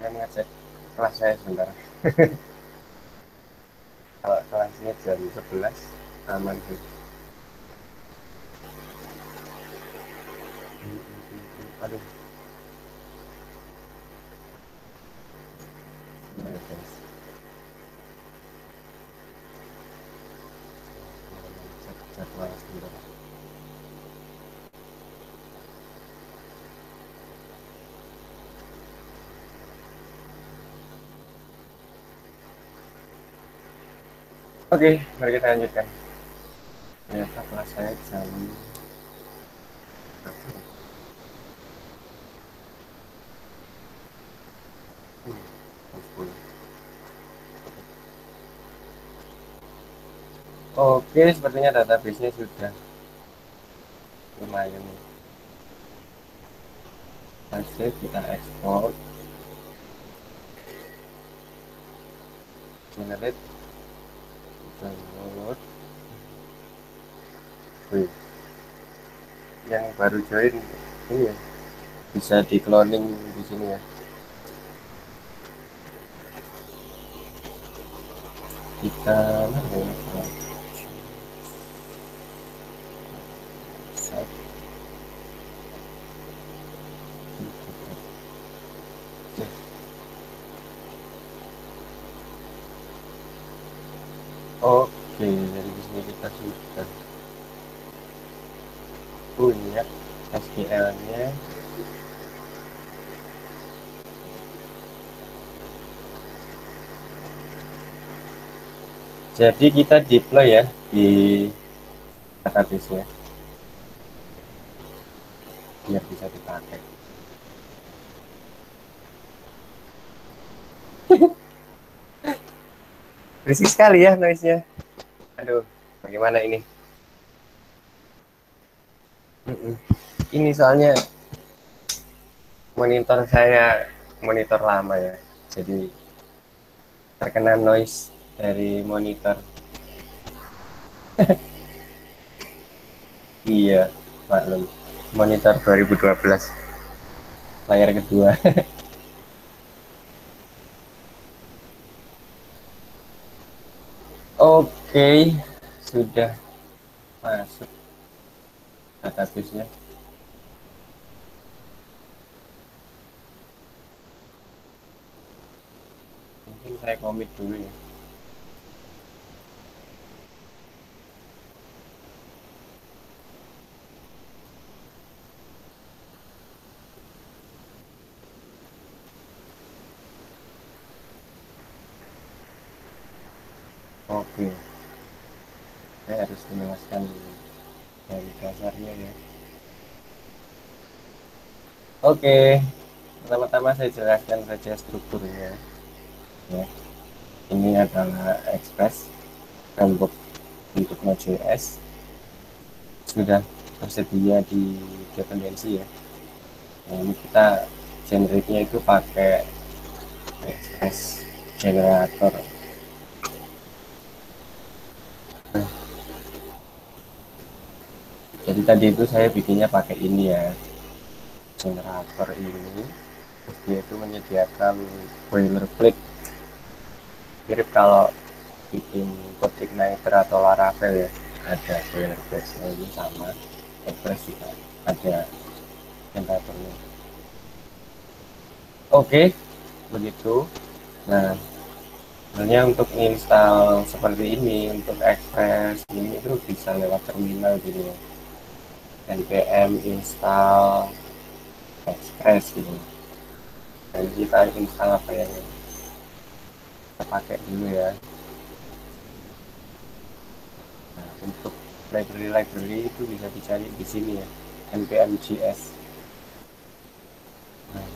saya mengecek kelas saya sebentar. Kalau kelasnya jam 11 aman sih. Aduh, ya, guys. Cek jadwal sebentar. Oke, mari kita lanjutkan. Ternyata kelas saya jam jam 10. Oke, sepertinya database-nya sudah lumayan nih. Hasil kita ekspor, generate, download. Wih, yang baru join ini ya, bisa di cloning di sini ya. Kita mana ya? Set. Oke, dari sini kita sudah punya SQL-nya. Jadi kita deploy ya di database-nya biar bisa dipakai. Berisik sekali ya noise-nya. Aduh, bagaimana ini? Ini soalnya monitor saya monitor lama ya, jadi terkena noise dari monitor. Iya, maklum. Monitor 2012, layar kedua. Oke, sudah masuk database-nya. Mungkin saya commit dulu ya. Oke, saya harus menjelaskan dari dasarnya ya. Oke, pertama-tama saya jelaskan saja strukturnya ya. Ini adalah Express framework untuk Node.js, sudah tersedia di dependensi ya. Nah, ini kita generate-nya itu pakai Express generator. Nah, jadi tadi itu saya bikinnya pakai ini ya, generator ini. Terus dia itu menyediakan boilerplate, mirip kalau bikin code igniter atau laravel ya, ada boilerplate ini sama. Express juga ada generatornya. Oke, begitu. Nah, sebenarnya untuk install seperti ini, untuk Express ini itu bisa lewat terminal gitu ya, npm install Express gitu. Dan kita install apa yang kita pakai dulu ya. Nah, untuk library itu bisa dicari di sini ya, npm.js. Nah,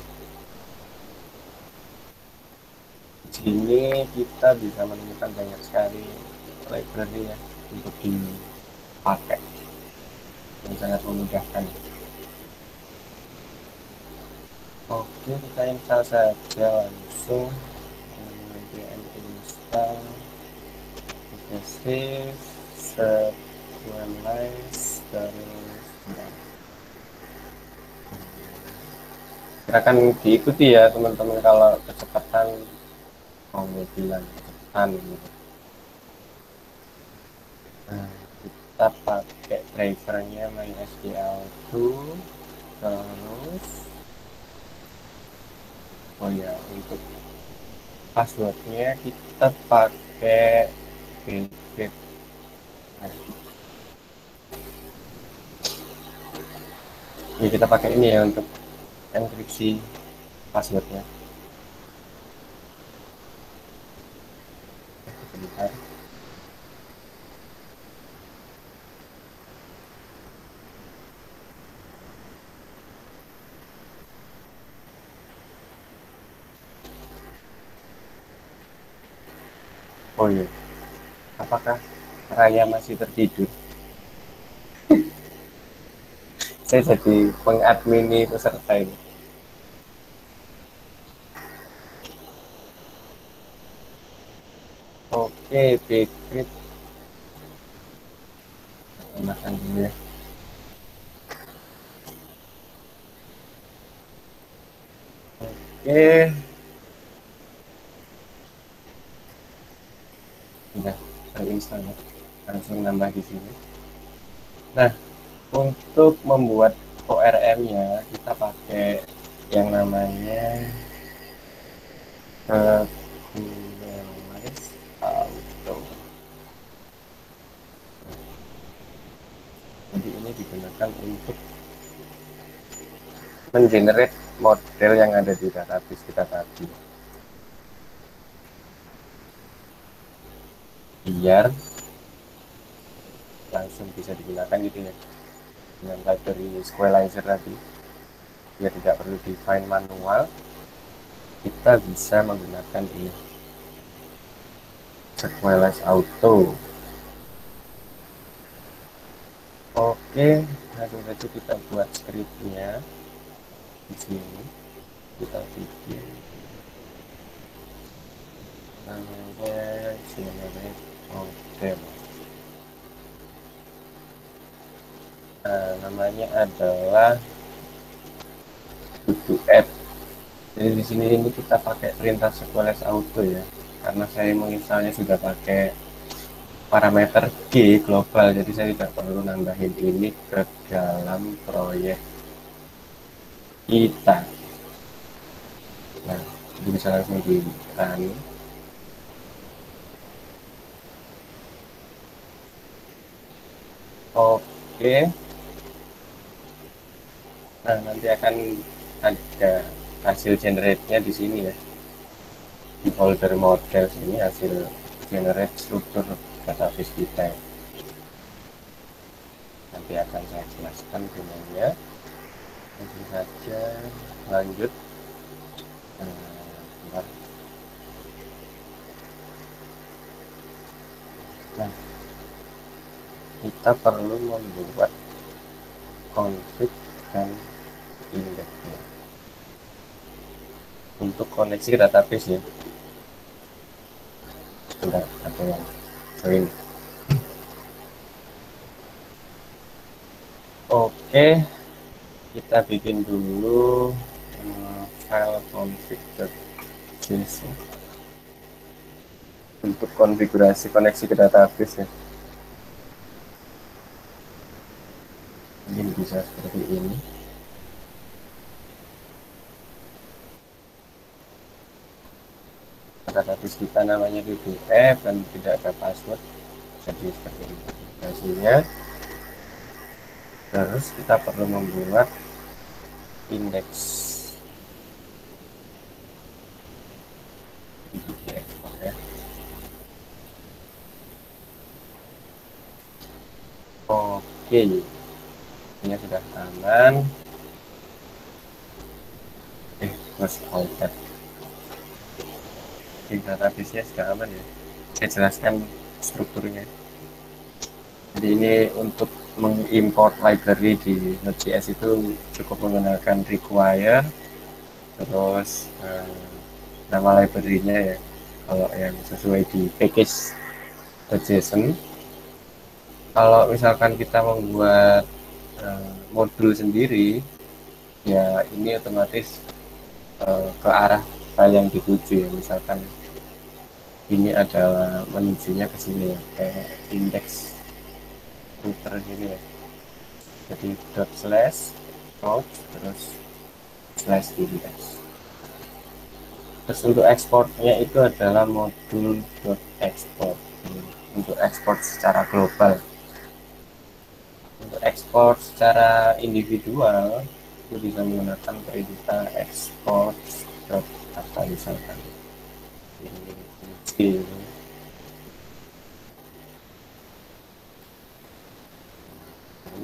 di sini kita bisa menemukan banyak sekali library ya untuk dipakai, yang sangat memudahkan. Oke, kita install saja langsung. Npm install, kita save, set terus akan diikuti ya teman-teman kalau kecepatan mau bilang kecepatan gitu. Nah, kita pakai drivernya MySQL2, terus oh ya untuk passwordnya kita pakai basic. Ini kita pakai ini ya untuk enkripsi passwordnya. Bentar. Oh iya, apakah Raya masih tertidur? Saya jadi pengadmini peserta ini. Oke, Bigrit. Makan dulu ya. Oke, udah terinstall ya. Langsung nambah di sini. Nah, untuk membuat ORM-nya kita pakai yang namanya Kubernetes Auto. Jadi ini digunakan untuk mengenerate model yang ada di database kita tadi. Biar langsung bisa digunakan gitu ya dengan library Squalizer tadi, biar tidak perlu define manual, kita bisa menggunakan ini Squalize Auto. Oke, langsung saja kita buat scriptnya. Di sini kita bikin namanya generate model. Nah, namanya adalah to add. Jadi di sini ini kita pakai perintah Squalize Auto ya, karena saya menginstalnya sudah pakai parameter G global, jadi saya tidak perlu nambahin ini ke dalam proyek kita. Nah, jadi bisa langsung di run. Oke. Nah, nanti akan ada hasil generate-nya di sini ya. Di folder model ini hasil generate struktur database kita. Nanti akan saya jelaskan gunanya. Langsung saja lanjut. Nah, kita perlu membuat config dan indexnya untuk koneksi ke database ya. Sudah ada yang join. Oke, kita bikin dulu file config.json untuk konfigurasi koneksi ke database ya. Mungkin bisa seperti ini. Database kita namanya DBF dan tidak ada password, jadi seperti ini hasilnya. Terus kita perlu membuat indeks ya. Oke, ini sudah aman. Terus output di database-nya sudah aman ya. Saya jelaskan strukturnya. Jadi ini untuk mengimport library di Node.js itu cukup menggunakan require, terus nama library-nya ya, kalau yang sesuai di package.json. Kalau misalkan kita membuat modul sendiri, ya ini otomatis ke arah file yang dituju ya, misalkan ini adalah menujunya ke sini ya, kayak index router gini ya, jadi dot slash route terus slash index. Terus untuk ekspornya itu adalah modul dot export untuk ekspor secara global. Untuk ekspor secara individual itu bisa menggunakan perintah export dot apa misalkan ini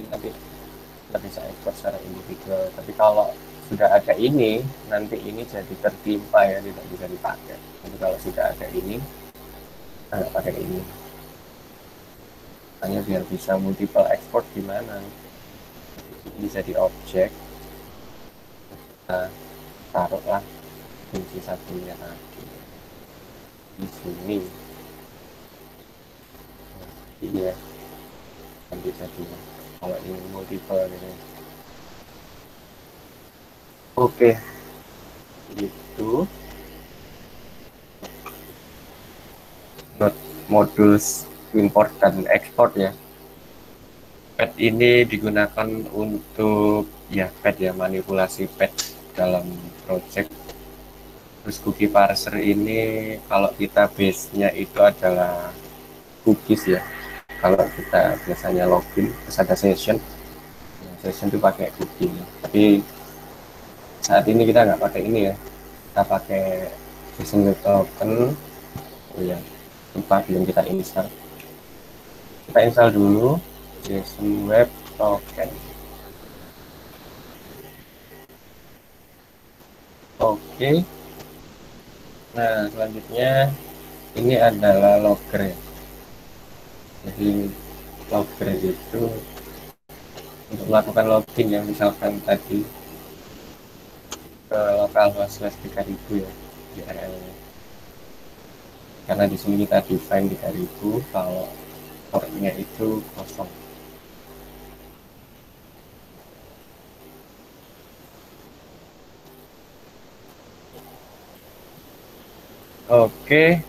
nanti kita bisa ekspor secara individual, tapi kalau sudah ada ini nanti ini jadi tertimpa ya, tidak bisa dipakai. Jadi kalau sudah ada ini nggak pakai ini, hanya biar bisa multiple export gimana, bisa di objek kita taruhlah kunci satunya tadi di sini. Ini ya nanti jadi kalau ini multiple ini. Oke, itu modul import dan export ya. Pad ini digunakan untuk ya pad ya, manipulasi pad dalam project. Terus cookie parser ini kalau kita base-nya itu adalah cookies ya. Kalau kita biasanya login terus ada session, session itu pakai cookie. Tapi saat ini kita nggak pakai ini ya, kita pakai JSON Web Token. Oh ya, lupa belum kita install. Kita install dulu JSON Web Token. Oke. Nah, selanjutnya ini adalah logger ya. Jadi logger itu untuk melakukan login yang misalkan tadi ke localhost 3000 ya URL-nya. Karena di sini kita define 3000 kalau portnya itu kosong. Oke,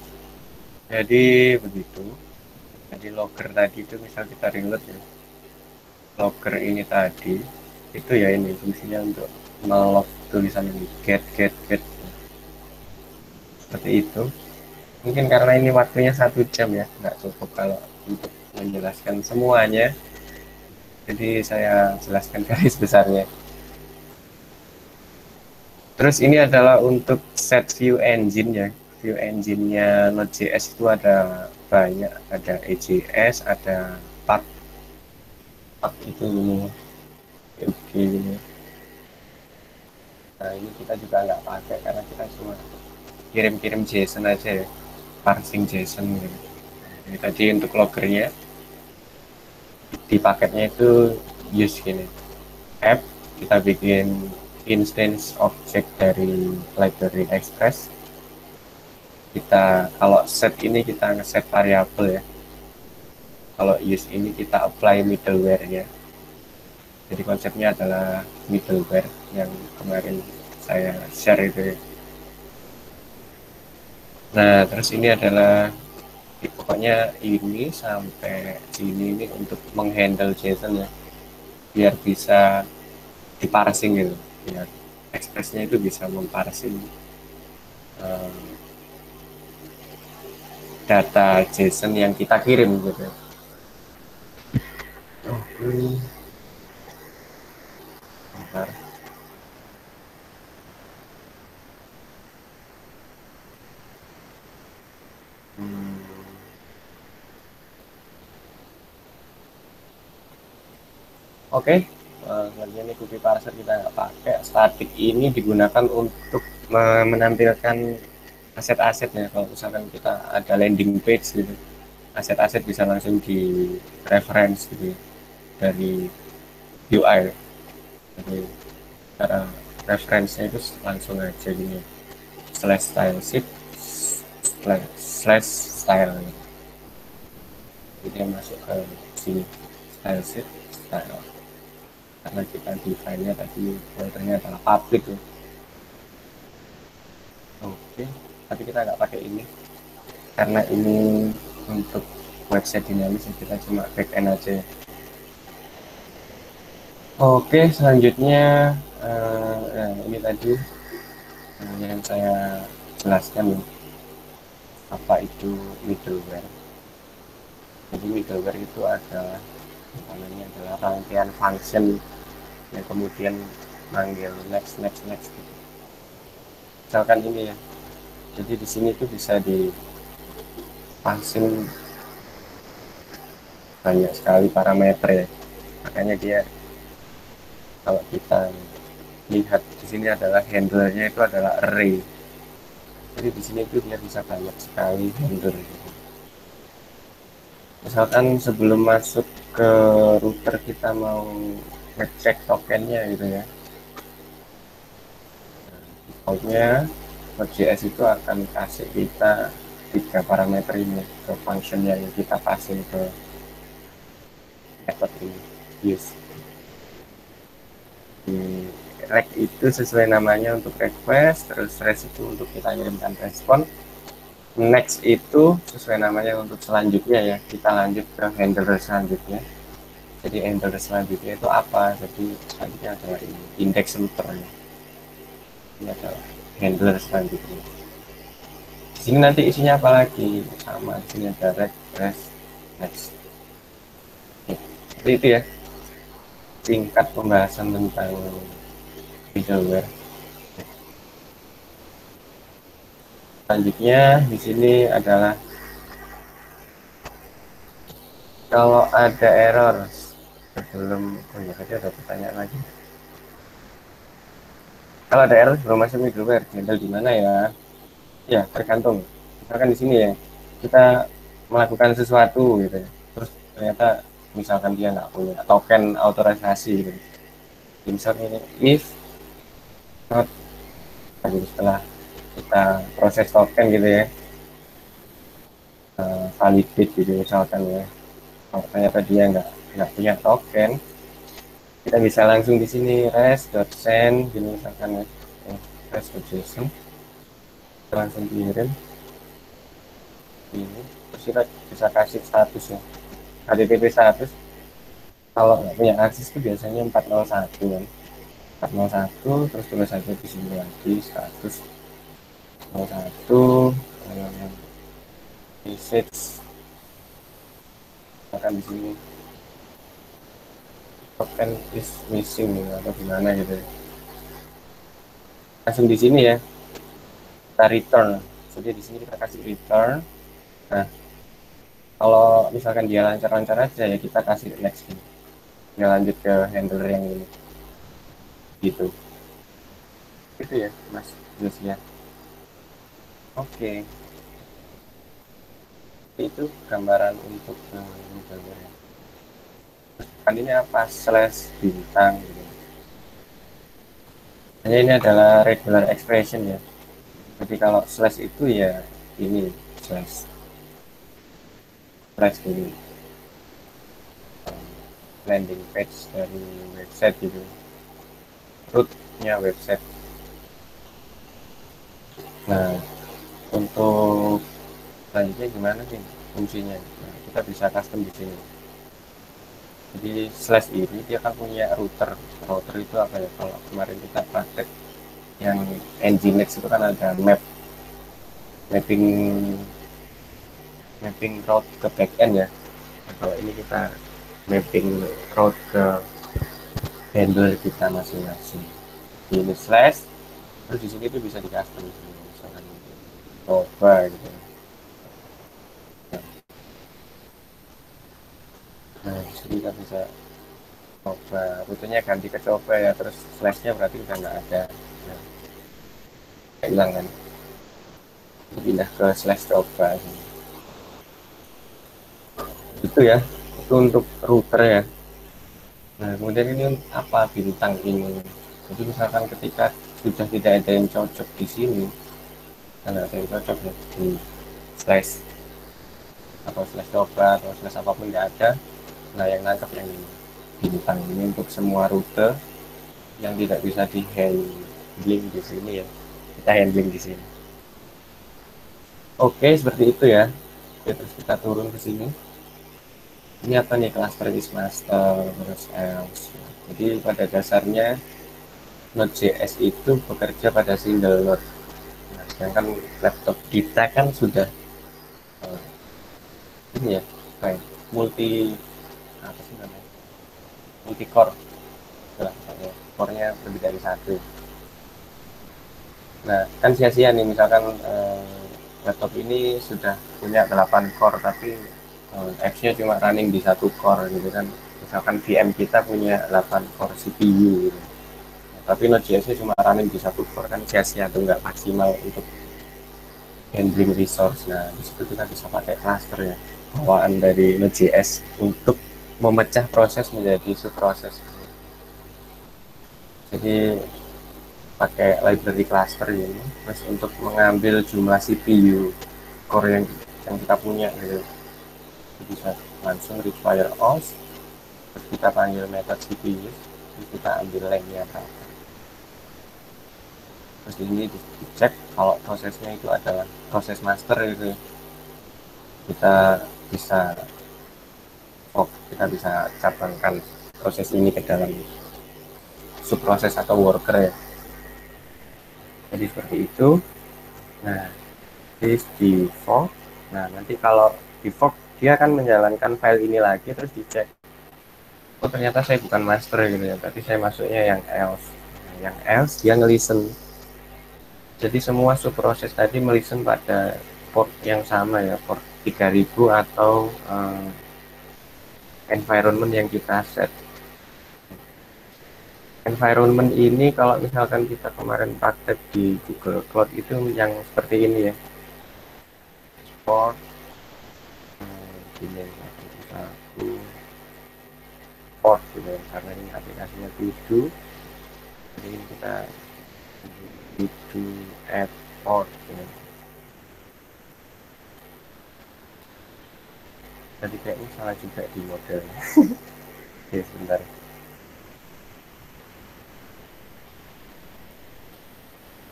jadi begitu. Jadi logger tadi itu misal kita reload ya, logger ini tadi itu ya ini fungsinya untuk melog tulisan ini get seperti itu. Mungkin karena ini waktunya 1 jam ya, nggak cukup kalau untuk menjelaskan semuanya, jadi saya jelaskan garis besarnya. Terus ini adalah untuk set view engine ya. View engine-nya Node.js itu ada banyak, ada EJS, ada Part itu ini, oke ini. Nah ini kita juga nggak pakai karena kita cuma kirim-kirim JSON aja ya, parsing JSON gitu. Jadi tadi untuk loggernya di paketnya itu use gini, app kita bikin instance object dari library express. Kita kalau set ini kita ngeset variabel ya, kalau use ini kita apply middleware ya. Jadi konsepnya adalah middleware yang kemarin saya share itu ya. Nah terus ini adalah pokoknya ini sampai sini ini untuk menghandle JSON ya, biar bisa diparsing gitu, biar Express-nya itu bisa memparsing data JSON yang kita kirim gitu. Bentar. Oke, selanjutnya ini cookie parser kita nggak pakai. Static ini digunakan untuk menampilkan aset-asetnya. Kalau misalkan kita ada landing page gitu, aset-aset bisa langsung di reference gitu dari UI. Jadi cara reference-nya itu langsung aja gini, slash style sheet slash style. Jadi dia masuk ke sini, style sheet style. Karena kita define-nya tadi foldernya adalah public ya. Oke, tapi kita nggak pakai ini karena ini untuk website dinamis ya, kita cuma backend aja ya. Oke, selanjutnya nah, ini tadi yang saya jelaskan nih, apa itu middleware. Jadi middleware itu adalah namanya adalah rangkaian function yang kemudian manggil next next next gitu. Misalkan ini ya, jadi di sini tuh bisa dipasang banyak sekali parameter ya, makanya dia kalau kita lihat di sini adalah handlernya itu adalah array, jadi di sini tuh dia bisa banyak sekali handler gitu. Misalkan sebelum masuk ke router kita mau ngecek tokennya gitu ya, defaultnya Node.js itu akan kasih kita tiga parameter ini ke functionnya yang kita passing ke method ini use. Di rect itu sesuai namanya untuk request, terus rest itu untuk kita kirimkan respon, next itu sesuai namanya untuk selanjutnya ya, kita lanjut ke handler selanjutnya. Jadi handler selanjutnya itu apa? Jadi selanjutnya adalah ini index router ya. Ini adalah handler selanjutnya. Di sini nanti isinya apa lagi? Sama di sini ada rect, rest, next. Jadi itu ya tingkat pembahasan tentang middleware. Selanjutnya di sini adalah kalau ada error sebelum, oh ya tadi ada pertanyaan lagi. Kalau ada error sebelum masuk middleware, handle di mana ya? Ya tergantung. Misalkan di sini ya, kita melakukan sesuatu gitu ya, terus ternyata misalkan dia nggak punya token autorisasi gitu. Jadi misalnya ini if not, jadi setelah kita proses token gitu ya, validate gitu misalkan ya, kalau ternyata dia nggak punya token, kita bisa langsung di sini res.send gini misalkan ya, res.json langsung kirim ini, terus kita bisa kasih status ya, HTTP status. Kalau nggak punya akses itu biasanya 401 kan, 401 terus tulis aja di sini lagi status 401 message, akan di sini token is missing gitu, atau gimana gitu ya. Langsung di sini ya kita return, jadi di sini kita kasih return. Nah kalau misalkan dia lancar-lancar aja ya kita kasih next gitu, tinggal lanjut ke handler yang ini gitu. Itu ya Mas Josia. Oke, itu gambaran untuk middleware. Kan ini apa, slash bintang gitu. Hanya ini adalah regular expression ya, jadi kalau slash itu ya ini slash slash ini landing page dari website gitu, rootnya website. Nah untuk selanjutnya gimana sih fungsinya, nah, kita bisa custom di sini. Jadi slash ini dia kan punya router. Router itu apa ya, kalau kemarin kita praktek yang Nginx itu kan ada mapping mapping route ke backend ya. Nah, kalau ini kita mapping route ke handler kita masing-masing. Ini slash, terus di sini tuh bisa di custom misalkan coba gitu. Nah di sini kita bisa coba, rutenya ganti ke coba ya, terus slashnya berarti udah nggak ada. Nah, hilang kan, pindah ke slash coba itu ya, itu untuk router ya. Nah kemudian ini apa bintang ini, jadi misalkan ketika sudah tidak ada yang cocok di sini, karena ada yang cocok ya, di slash atau slash coba atau slash apapun nggak ada, nah yang nangkep yang ini bintang ini untuk semua rute yang tidak bisa di handling di sini ya, kita handling di sini. Oke, seperti itu ya. Oke, terus kita turun ke sini. Ini apa nih, cluster is master, terus else. Jadi pada dasarnya Node.js itu bekerja pada single node. Nah, sedangkan laptop kita kan sudah eh, ini ya, kayak multi apa sih namanya, multi core, core-nya lebih dari satu. Nah, kan sia-sia nih misalkan laptop ini sudah punya 8 core tapi X-nya cuma running di satu core gitu kan. Misalkan VM kita punya 8 core CPU gitu. Tapi Node.js-nya cuma running di satu core, kan sia-sia tuh, nggak maksimal untuk handling resource. Nah, di situ kita bisa pakai cluster ya, bawaan dari Node.js untuk memecah proses menjadi subproses. Jadi pakai library cluster ini terus untuk mengambil jumlah CPU core yang kita punya gitu. Jadi bisa langsung require all, terus kita panggil method CPU, terus kita ambil lengthnya berapa, terus ini dicek kalau prosesnya itu adalah proses master gitu. Kita bisa kita bisa cabangkan proses ini ke dalam subproses atau worker ya. Jadi seperti itu. Nah, this di fork. Nah, nanti kalau di fork dia akan menjalankan file ini lagi, terus dicek, oh ternyata saya bukan master gitu ya, berarti saya masuknya yang else. Nah, yang else dia ngelisten. Jadi semua subproses tadi melisten pada port yang sama ya, port 3000 atau environment yang kita set. Environment ini kalau misalkan kita kemarin praktek di Google Cloud itu yang seperti ini ya, port ini satu port gitu ya, karena ini aplikasinya to jadi kita to add port gitu. Jadi kayaknya salah juga di modelnya. Oke, sebentar.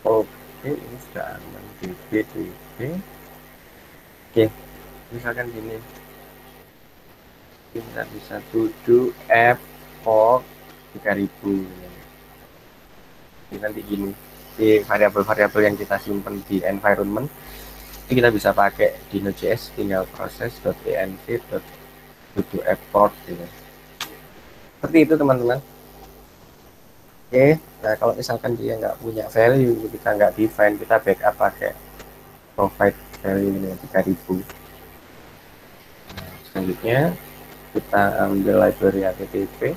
Oke, ini sudah aman. DB. Oke, misalkan gini, kita bisa to add port 3000. Ini nanti gini, di variabel-variabel yang kita simpan di environment ini kita bisa pakai di Node.js, tinggal proses.env to add port gitu. Seperti itu teman-teman. Oke, nah kalau misalkan dia nggak punya value, kita nggak define, kita backup pakai provide value ini 3000. Nah, selanjutnya kita ambil library HTTP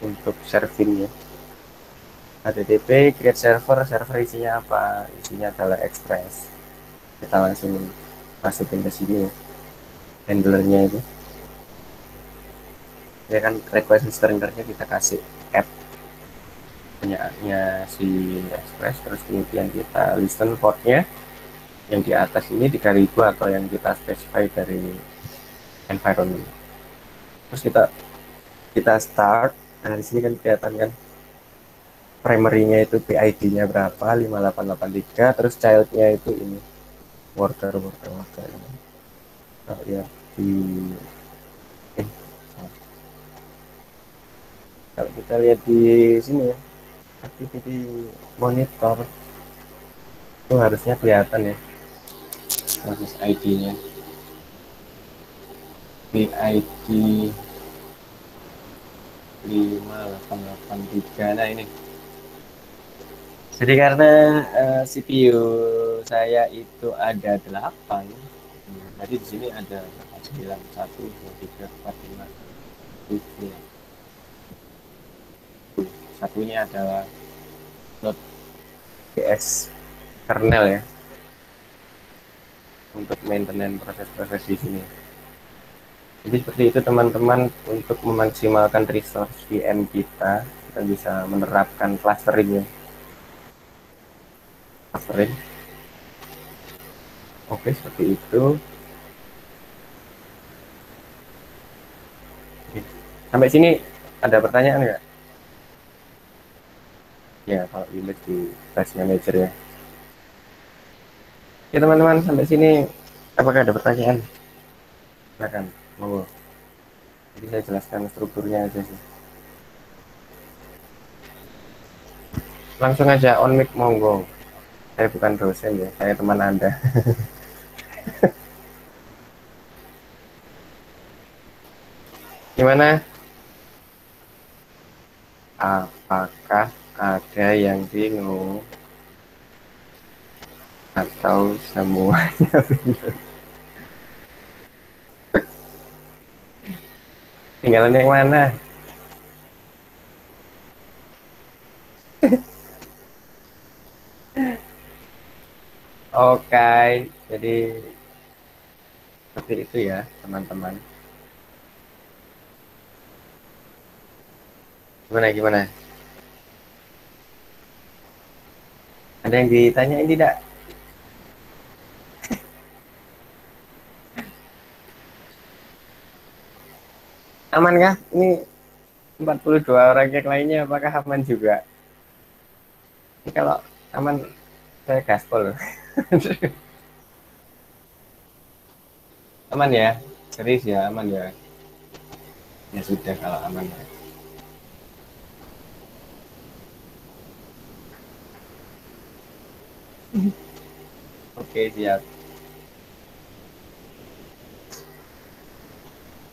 untuk servingnya. HTTP create server isinya apa? Isinya adalah Express. Kita langsung masukin ke sini ya, handlernya itu. Ya kan request stringernya kita kasih app punyanya si Express, terus kemudian kita listen portnya yang di atas ini 3000 atau yang kita specify dari environment. Terus kita start. Nah di sini kan kelihatan kan primary-nya itu PID-nya berapa, 5883, terus child-nya itu ini worker ini. Oh ya, di eh, kalau kita lihat di sini ya, activity monitor itu harusnya kelihatan ya proses ID-nya, PID 5883. Nah ini jadi karena CPU saya itu ada 8, jadi di sini ada 9, 1, 2, 3, 4, 5, 7. Satunya adalah Node.js kernel ya, untuk maintenance proses-proses di sini. Jadi seperti itu teman-teman, untuk memaksimalkan resource VM kita bisa menerapkan clustering ya. Clustering. Oke, seperti itu. Oke. Sampai sini ada pertanyaan nggak? Ya, kalau image di Task Manager ya. Ya teman-teman, sampai sini apakah ada pertanyaan? Silakan, monggo. Jadi saya jelaskan strukturnya aja sih. Langsung aja on mic, monggo. Saya bukan dosen ya, saya teman Anda. Gimana? Apakah ada yang bingung atau semuanya bingung? Tinggalan yang mana? Oke, jadi seperti itu ya teman-teman. Gimana gimana? Ada yang ditanyain tidak? Aman kah? Ini 42 orang yang lainnya apakah aman juga? Ini kalau aman saya gaspol. Aman ya? Serius ya, aman ya? Ya sudah kalau aman ya. Oke, siap.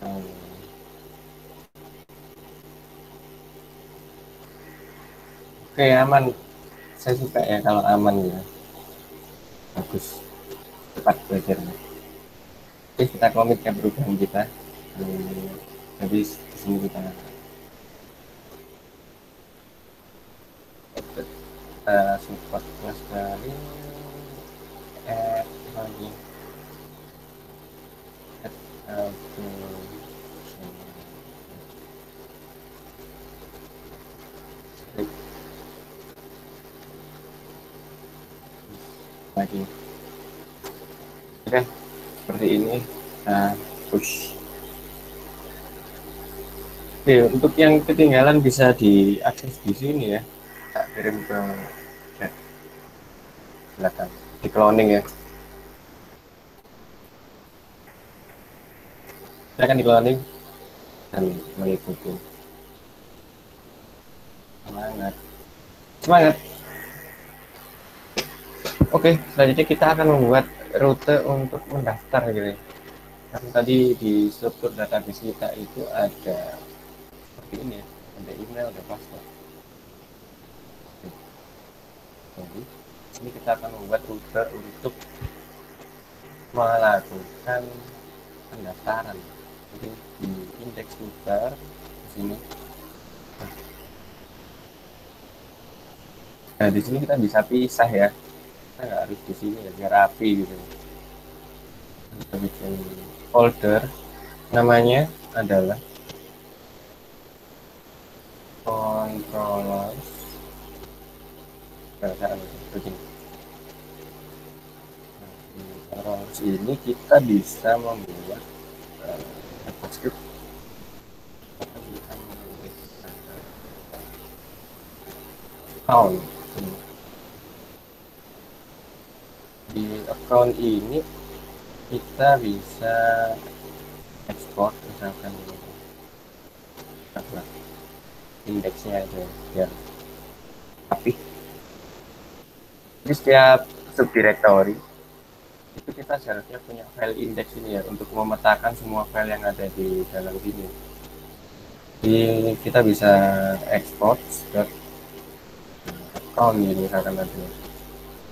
Hmm. Oke, aman. Saya suka ya kalau aman ya. Bagus. Cepat belajarnya. Oke, kita komit ke perubahan kita. Habis di sini kita support kelas dari lagi auto lagi. Oke, seperti ini. Nah, push. Oke, untuk yang ketinggalan bisa diakses di sini ya. Tak kirim ke chat belakang. Di cloning ya. Saya akan di cloning dan mengikuti. Semangat. Semangat. Oke, selanjutnya kita akan membuat rute untuk mendaftar gitu ya. Kan tadi di struktur database kita itu ada seperti ini ya, ada email, ada password. Jadi ini kita akan membuat rute untuk melakukan pendaftaran. Jadi di indeks footer di sini. Nah di sini kita bisa pisah ya. Kita nggak harus di sini ya, biar rapi gitu. Kita bikin folder, namanya adalah controllers. Begini. Controllers ini kita bisa membuat script account. Di account ini kita bisa ekspor misalkan indeksnya aja biar rapi. Jadi setiap subdirectory itu kita seharusnya punya file index ini ya untuk memetakan semua file yang ada di dalam sini. Jadi kita bisa ekspor ke account ini misalkan nanti.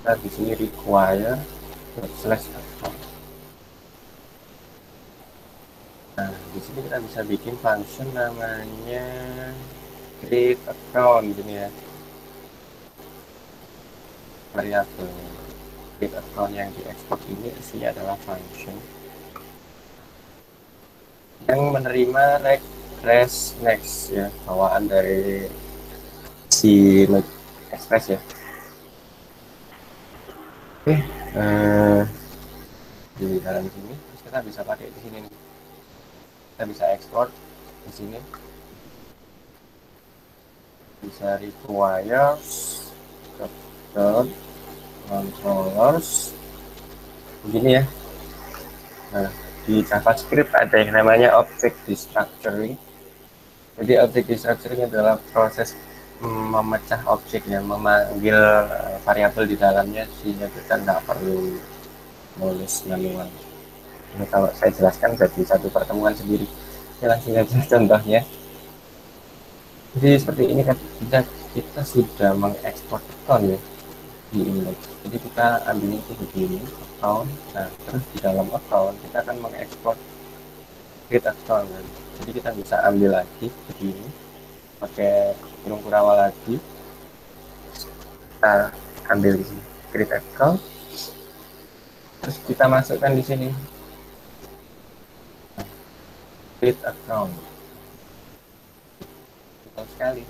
Kita di sini require slash account. Nah, di sini kita bisa bikin function namanya create account gini ya. Variabel create account yang diekspor ini isinya adalah function yang menerima request next ya, bawaan dari si express ya. Oke, di dalam sini terus kita bisa pakai di sini nih. Kita bisa ekspor di sini. Bisa requires dot controllers begini ya. Nah, di JavaScript ada yang namanya object destructuring. Jadi object destructuring adalah proses memecah objek ya, memanggil variabel di dalamnya sehingga kita nggak perlu nulis manual. Ini kalau saya jelaskan jadi satu pertemuan sendiri. Ini langsung aja contohnya. Jadi seperti ini kan kita sudah mengekspor account ya di index. Jadi kita ambil itu begini account. Nah terus di dalam account kita akan mengekspor create account kan. Jadi kita bisa ambil lagi begini pakai kurung kurawal lagi, kita ambil di sini create account, terus kita masukkan di sini create account. Betul sekali.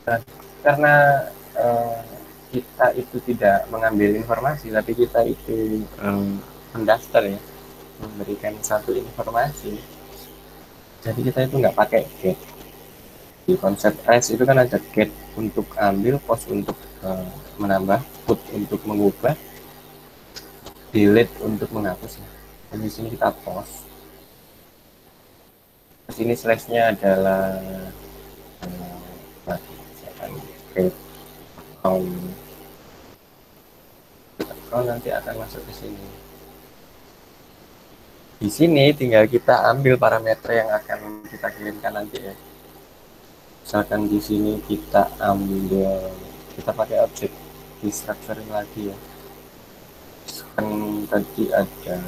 Nah, karena eh, kita itu tidak mengambil informasi tapi kita itu mendaftar ya, memberikan satu informasi, jadi kita itu nggak pakai get. Di konsep REST itu kan ada get untuk ambil, post untuk menambah, put untuk mengubah, delete untuk menghapus ya. Dan di sini kita post. Di sini slashnya adalah misalkan create account, nanti akan masuk ke sini. Di sini tinggal kita ambil parameter yang akan kita kirimkan nanti ya. Misalkan di sini kita ambil, kita pakai objek destructuring lagi ya. Kan tadi ada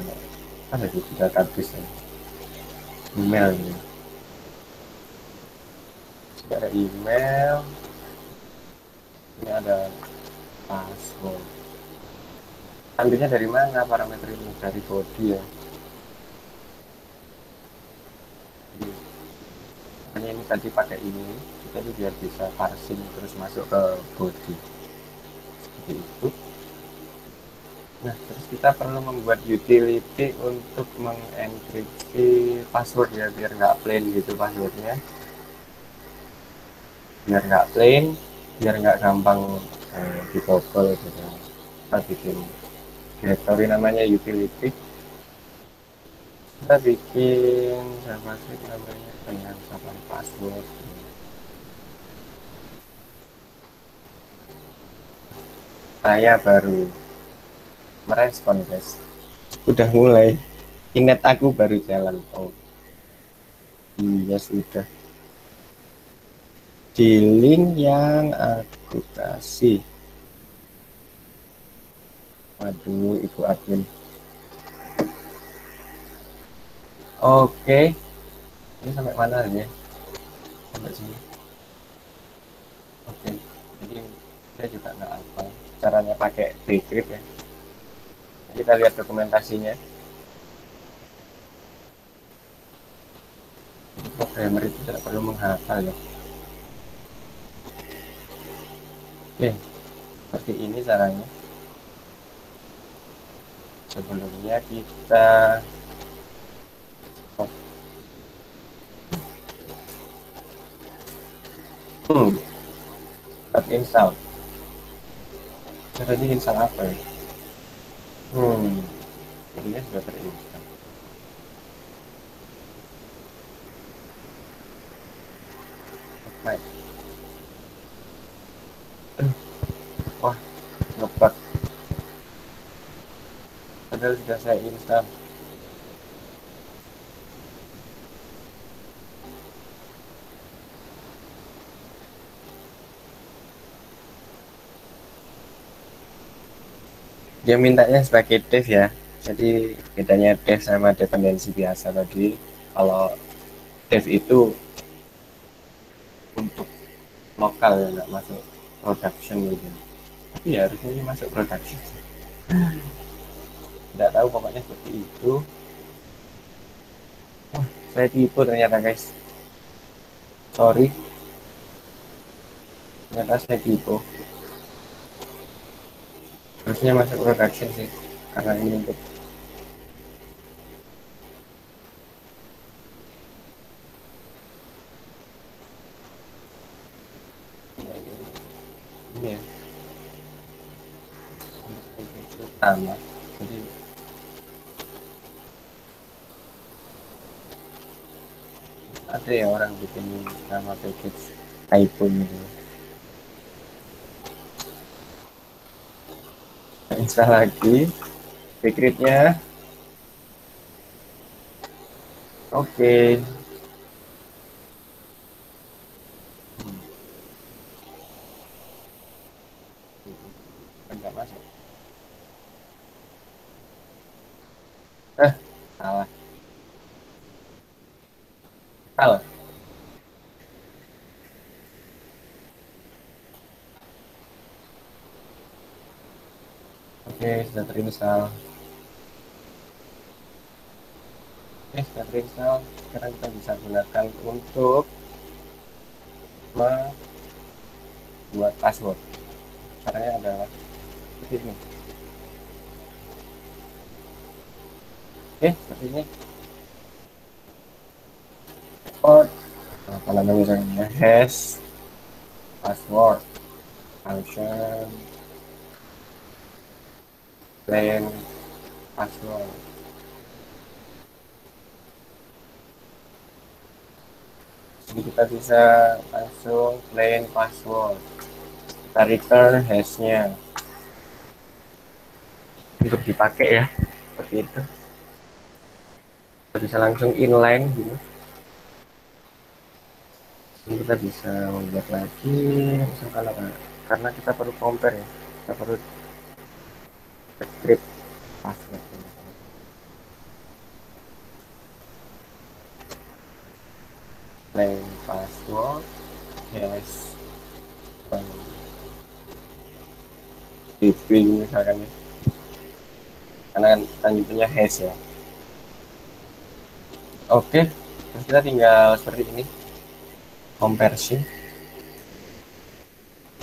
apa sih, database ya, email ya. Jadi ada email, ini ada password. Ambilnya dari mana parameter ini? Dari body ya. Jadi, makanya ini tadi pakai ini, kita tuh biar bisa parsing terus masuk ke body. Seperti itu. Nah, terus kita perlu membuat utility untuk mengenkripsi password ya, biar nggak plain gitu passwordnya. Biar nggak plain, biar nggak gampang dibobol gitu. Kita bikin directory namanya utility. Kita bikin JavaScript namanya penyimpanan password. Saya baru merespon guys, udah mulai, internet aku baru jalan. Oh iya sudah, di link yang aku kasih. Waduh ibu admin. Oke, ini sampai mana ya? Sampai sini. Oke, jadi saya juga nggak apa caranya pakai decrypt ya. Kita lihat dokumentasinya. Programmer itu tidak perlu menghafal ya. Oke, seperti ini caranya. Sebelumnya kita install. Caranya install apa ya? Jadinya sudah terinstall. Baik. Wah, ngebug. Padahal sudah saya install. Dia mintanya sebagai dev ya. Jadi bedanya dev sama dependensi biasa tadi. Kalau dev itu untuk lokal ya, nggak masuk production gitu. Tapi ya harusnya ini masuk production. Tidak tahu pokoknya seperti itu. Oh, saya tipu ternyata guys. Sorry. Ternyata saya tipu. Harusnya masuk production sih. Karena ini untuk ini ya. sama. Jadi ada ya orang bikin nama package iPhone gitu. Install lagi, secretnya. Oke. Enggak masuk. Eh, salah. Salah. Oke, sudah terinstall. Oke, sudah terinstall. Sekarang kita bisa gunakan untuk membuat password. Caranya adalah seperti ini. Oke, seperti ini. Password. Apa namanya misalnya? Hash, password, function, plain, password. Jadi kita bisa langsung plain password. Kita return hashnya untuk dipakai ya, seperti itu. Kita bisa langsung inline gitu. Ini kita bisa membuat lagi misalkan apa, karena kita perlu compare ya, kita perlu script password. Plain password yes dp misalkan ya, karena kan nyebutnya hash ya. Oke, terus kita tinggal seperti ini, conversion,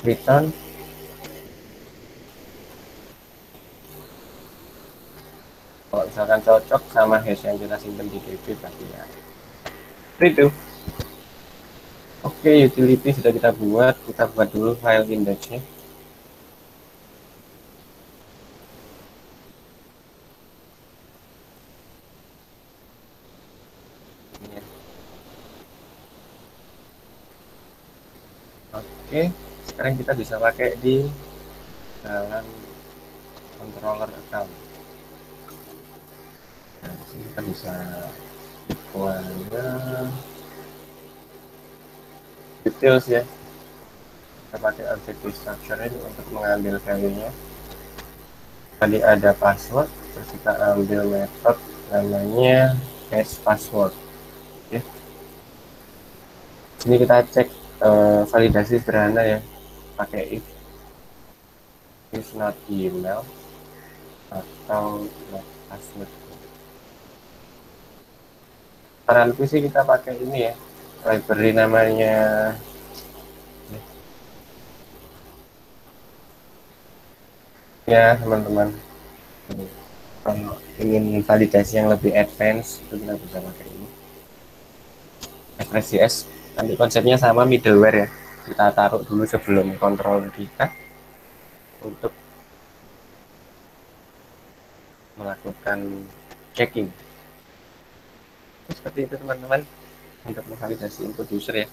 return. Kalau misalkan cocok sama hash yang kita simpan di DB berarti ya seperti itu. Oke, utility sudah kita buat. Kita buat dulu file indexnya. Oke, sekarang kita bisa pakai di dalam controller account. Nah, di sini kita bisa buatnya details ya. Kita pakai objective structure ini untuk mengambil value-nya. Tadi ada password, terus kita ambil method namanya hash password. Oke. Sini kita cek validasi sederhana ya, pakai if is not email atau not password. Saranku sih kita pakai ini ya, library namanya ya teman-teman. Kalau ingin validasi yang lebih advance itu kita bisa pakai ini Express.js. Nanti konsepnya sama middleware ya, kita taruh dulu sebelum controller kita untuk melakukan checking. Seperti itu teman-teman untuk memvalidasi input user ya.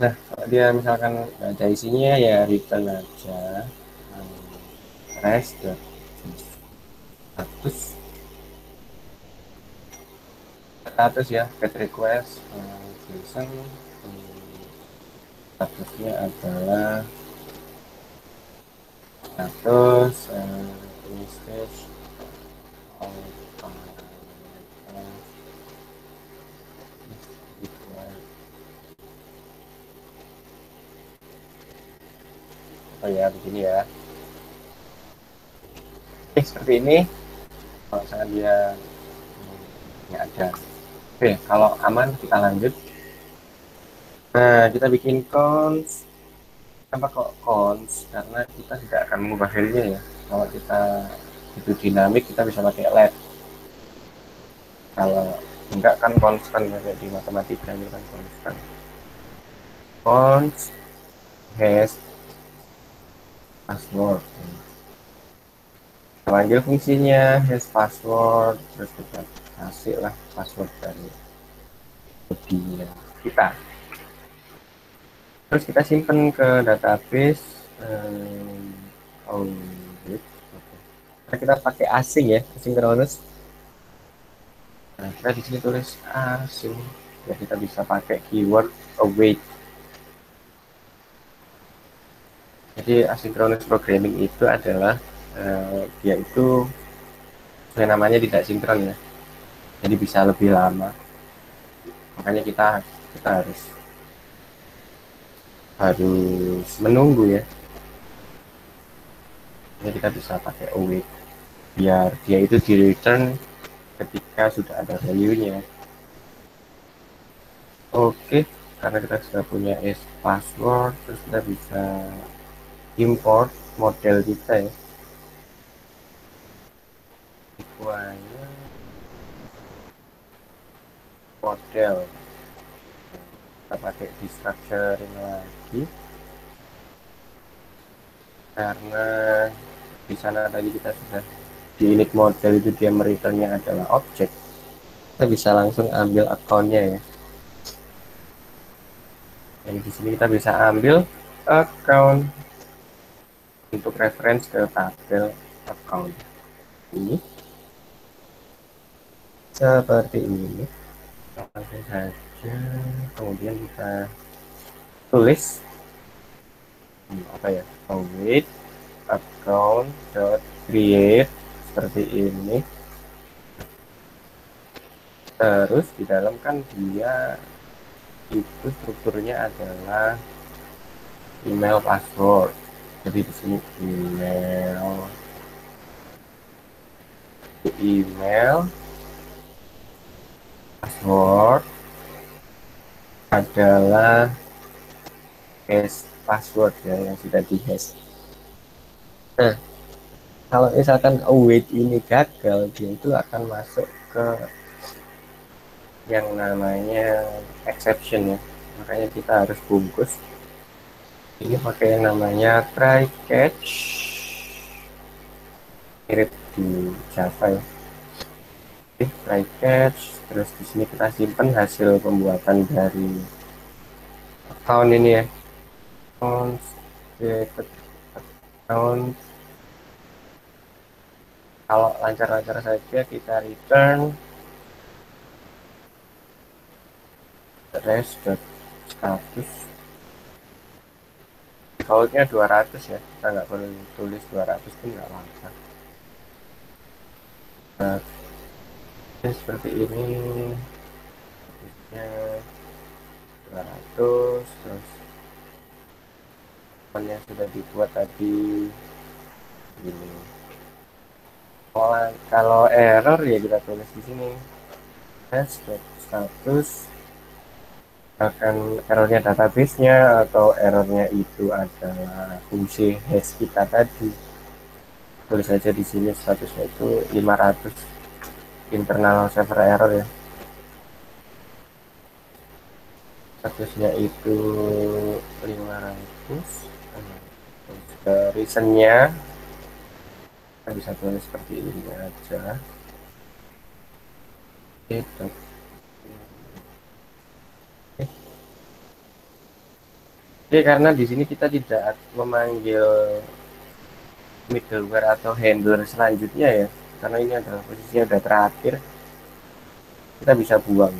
Nah, kalau dia misalkan nggak ada isinya ya return aja rest status ya, get request JSON, statusnya adalah status stage oh ya begini ya. Seperti ini. Kalau misalkan dia nggak ada, oke, kalau aman kita lanjut. Nah, kita bikin cons. Kenapa kok cons? Karena kita tidak akan mengubah value-nya ya. Kalau kita itu dinamik, kita bisa pakai let. Kalau enggak kan konstan, kayak di matematika itu kan konstan. Cons has password. Kita panggil fungsinya hash password, terus kita kasih lah password dari bodinya kita. Terus kita simpen ke database. Oh, gitu. Nah, kita pakai asing ya, asynchronous. Nah, kita di sini tulis asing. Ya, kita bisa pakai keyword await. Jadi asynchronous programming itu adalah dia itu yang namanya tidak sinkron ya. Jadi bisa lebih lama. Makanya kita harus menunggu ya. Jadi kita bisa pakai await biar dia itu di return ketika sudah ada value-nya. Oke, karena kita sudah punya password, terus kita bisa import model kita ya. Require model, kita pakai destructuring lagi karena di sana tadi kita sudah di init model itu dia mereturnnya adalah objek. Kita bisa langsung ambil akunnya ya. Dan di sini kita bisa ambil account untuk reference ke tabel account ini seperti ini. Langsung saja, kemudian kita tulis apa ya, await account dot create seperti ini. Terus di dalam kan dia itu strukturnya adalah email password. Jadi di sini email password adalah hash password ya yang sudah di hash. Nah, kalau misalkan await ini gagal, dia itu akan masuk ke yang namanya exception ya. Makanya kita harus bungkus ini pakai yang namanya try catch, mirip di Java ya. Oke, try catch, terus di sini kita simpan hasil pembuatan dari account ini ya. Account created account. Kalau lancar-lancar saja kita return res.status. Defaultnya 200 ya, kita nggak perlu tulis 200 pun nggak apa-apa. Nah, seperti ini ya, 200, terus yang sudah dibuat tadi ini. Kalau error ya kita tulis di sini status, akan errornya database-nya atau errornya itu adalah fungsi hash kita tadi. Tulis saja di sini statusnya itu 500 internal server error ya. Statusnya itu 500. Reasonnya kita bisa tulis seperti ini aja. Itu. Jadi karena di sini kita tidak memanggil middleware atau handler selanjutnya ya, karena ini adalah posisinya udah terakhir, kita bisa buang.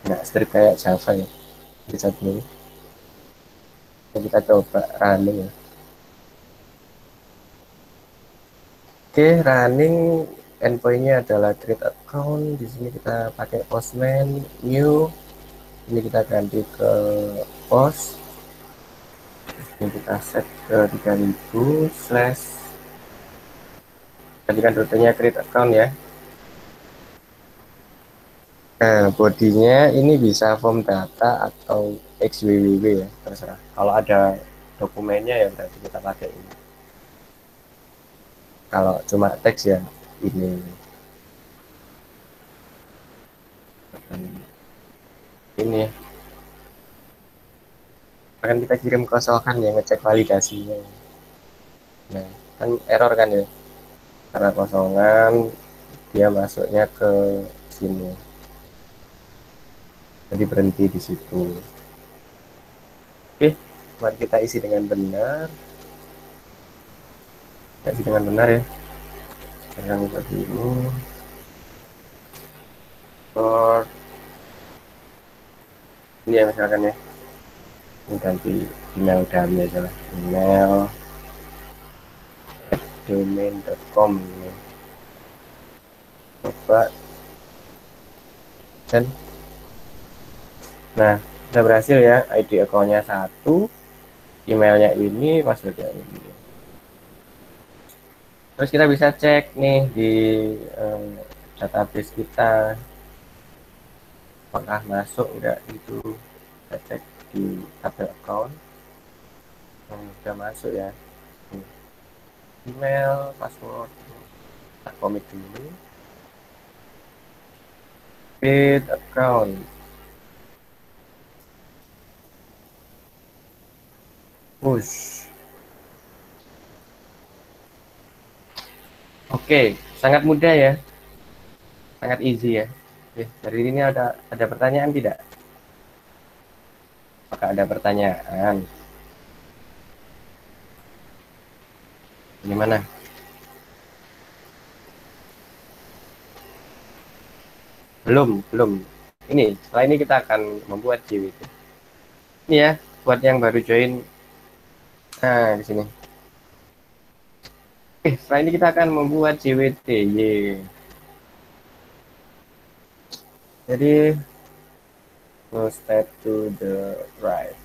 Nggak strict kayak Java ya. Bisa dulu. Kita coba running ya. Oke, running endpointnya adalah create account. Di sini kita pakai postman new. Ini kita ganti ke post. Ini kita set ke 3000 slash. Gantikan rutenya create account ya. Nah, bodinya ini bisa form data atau XWWW ya, terserah. Kalau ada dokumennya ya berarti kita pakai ini. Kalau cuma teks ya ini. Ini akan kita kirim ke Sohan yang ngecek validasinya. Nah, kan error kan ya, karena kosongan dia masuknya ke sini, jadi berhenti di situ. Oke, mari kita isi dengan benar. Kita isi dengan benar ya, yang seperti ini. Or ini ya misalkan ya, ini ganti email dummy aja lah, email domain.com ini. Coba dan nah sudah berhasil ya, ID akunnya satu, emailnya ini, passwordnya ini. Terus kita bisa cek nih di database kita apakah masuk enggak gitu. Kita cek di tabel account. Sudah masuk ya, email, password. Kita komit dulu, create account, push. Oke, sangat mudah ya, sangat easy ya. Oke, dari ini ada pertanyaan tidak? Apakah ada pertanyaan? Gimana? Belum. Ini setelah ini kita akan membuat JWT. Ini ya, buat yang baru join. Nah, di sini. Setelah ini kita akan membuat JWT. Jadi, we'll step to the right.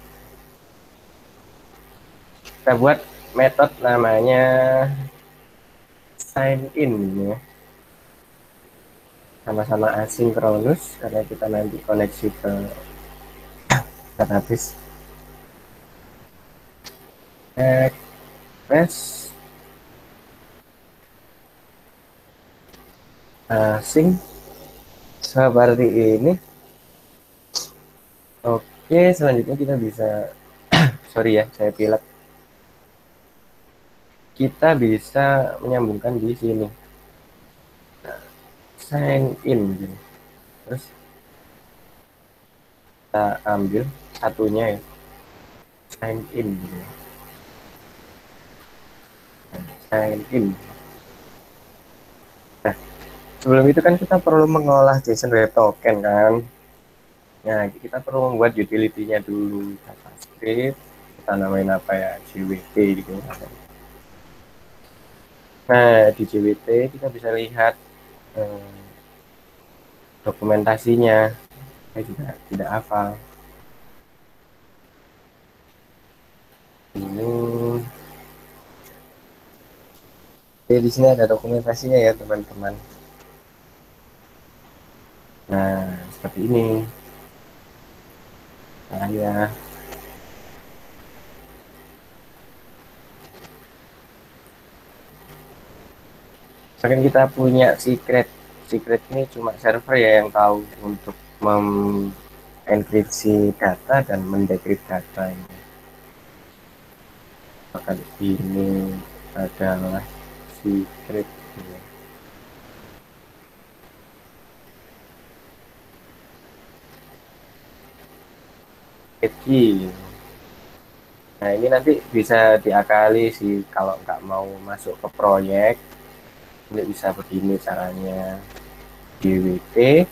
Kita buat metode namanya sign in ya. Sama-sama asinkronus karena kita nanti koneksi ke database. Press asing seperti ini. Oke, selanjutnya kita bisa sorry ya, saya pilek. Kita bisa menyambungkan di sini. Sign in. Terus kita ambil satunya ya. Sign in. Sign in. Nah, sebelum itu kan kita perlu mengolah JSON Web Token kan. Nah, kita perlu membuat utility-nya dulu. JavaScript, kita namain apa ya, JWT gitu. Nah, di JWT kita bisa lihat dokumentasinya. Saya juga tidak hafal. Ini di sini ada dokumentasinya ya teman-teman. Nah, seperti ini. Nah, ya. Misalkan kita punya secret ini cuma server ya yang tahu untuk mengenkripsi data dan mendekripsi data ini. Maka ini adalah secret ya. Key. Nah, ini nanti bisa diakali sih kalau nggak mau masuk ke proyek. Ini bisa begini caranya, JWT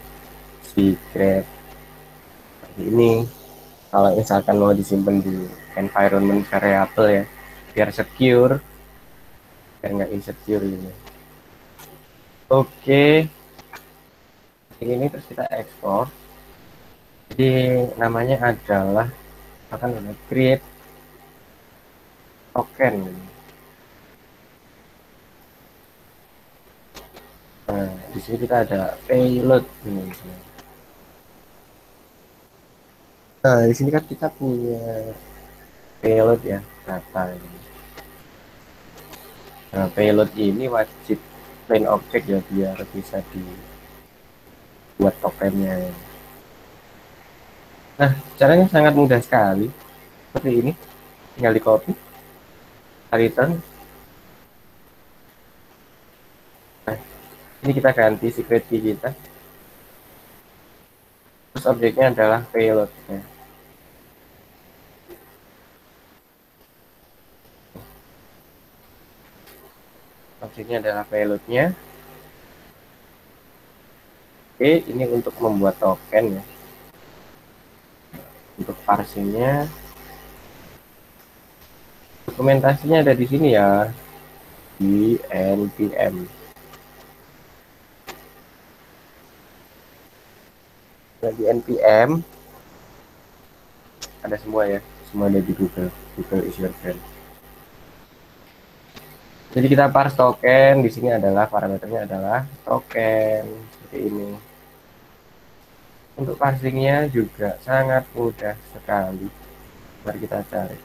secret seperti ini. Kalau misalkan mau disimpan di environment variable ya, biar secure, biar nggak insecure ini. Oke, ini terus kita ekspor. Jadi namanya adalah akan create token. Nah, di sini kita ada payload ini. Nah, di sini kan kita punya payload ya, data ini. Nah, payload ini wajib plain object ya, biar bisa dibuat tokennya. Nah, caranya sangat mudah sekali. seperti ini, tinggal di copy, return. Nah, ini kita ganti secret key kita, terus objeknya adalah payloadnya. Objeknya adalah payloadnya. Oke, ini untuk membuat token ya. Untuk parsingnya, dokumentasinya ada di sini ya, di npm. Nah, di npm ada semua ya, semua ada di Google is your friend. Jadi kita parse token, di sini adalah parameternya adalah token seperti ini. Untuk parsingnya juga sangat mudah sekali. Mari kita cari.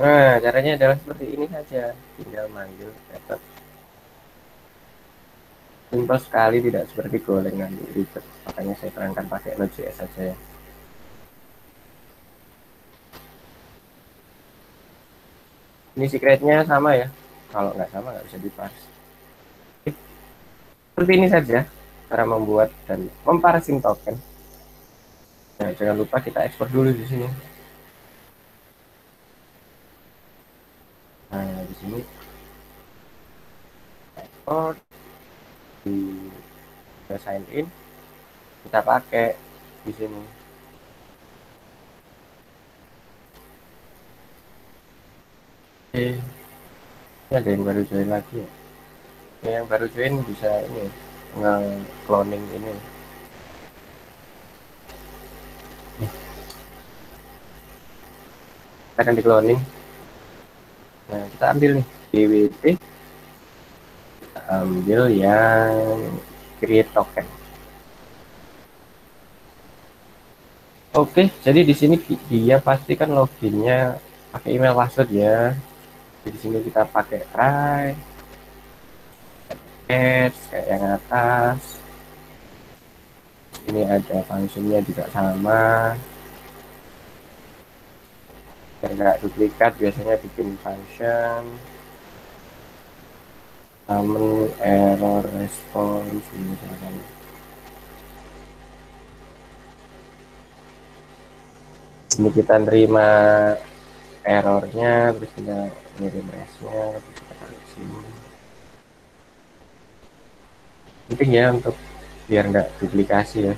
Nah, caranya adalah seperti ini saja, tinggal manggil method. Simpel sekali, tidak seperti golengan ribet. Makanya saya terangkan pakai Node.js saja ya. Ini secretnya sama ya. Kalau nggak sama nggak bisa diparse. Seperti ini saja cara membuat dan memparsing token. Nah, jangan lupa kita ekspor dulu di sini. Nah, di sini ekspor, di sign in, kita pakai di sini. Oke, ini ada yang baru join lagi ya. Yang baru join bisa ini nge-cloning ini. Kita akan di cloning. Nah, kita ambil nih DWT, kita ambil yang create token. Oke, jadi di sini dia pastikan loginnya pakai email password ya. Di sini kita pakai try, add kayak yang atas. Ini ada fungsinya juga sama. Biar nggak duplikat, biasanya bikin function common error response misalkan. Ini kita nerima errornya, terus kita ngirim resnya, terus kita tarik sini. Penting ya untuk biar nggak duplikasi ya.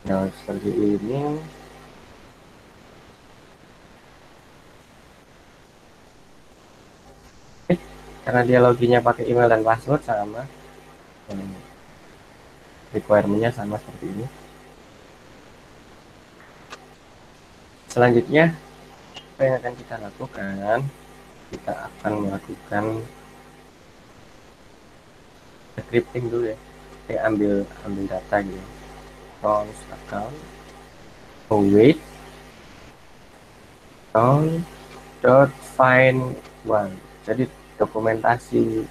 Nah, seperti ini. Karena dia loginnya pakai email dan password sama, requirement-nya sama seperti ini. Selanjutnya, apa yang akan kita lakukan? Kita akan melakukan scripting dulu ya. Oke, ambil data gitu. Cons account, await, count dot find one. Jadi dokumentasi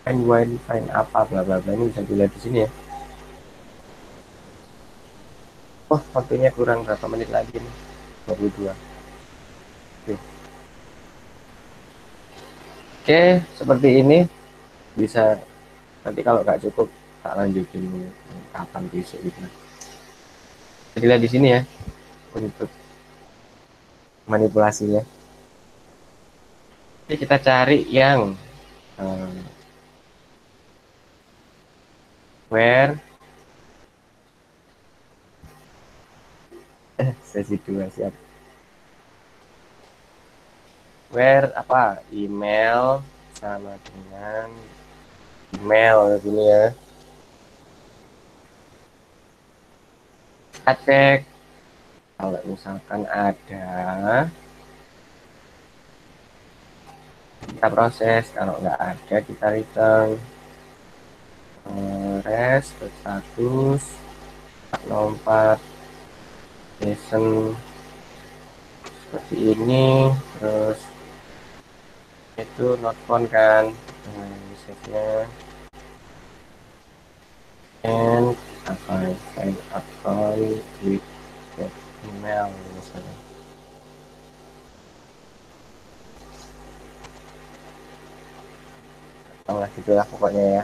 find one, find apa bla bla bla ini bisa dilihat di sini ya. Oh, waktunya kurang berapa menit lagi nih? 22. Oke, seperti ini. Bisa nanti kalau nggak cukup tak lanjutin kapan besok gitu. Jadi lihat di sini ya untuk manipulasinya. Jadi kita cari yang where sesi 2 siap. Where apa? Email sama dengan email ini ya. Kita cek kalau misalkan ada, kita proses. Kalau nggak ada kita return. Res status 404 listen seperti ini, terus itu not found kan, message-nya and find account with that email misalnya. Oh, gitulah pokoknya ya.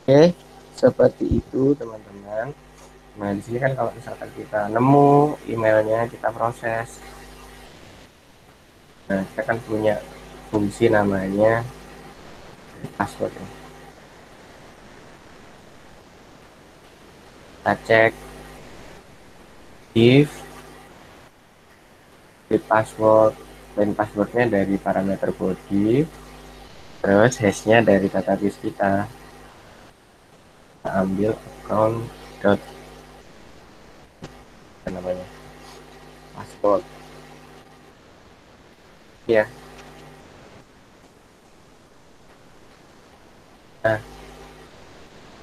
Oke, seperti itu teman-teman. Nah, di sini kan kalau misalkan kita nemu emailnya, kita proses. Nah, kita kan punya fungsi namanya password ya. Kita cek if with password, dan passwordnya dari parameter body, terus hashnya dari database kita. Kita ambil account dot apa namanya password ya. Nah,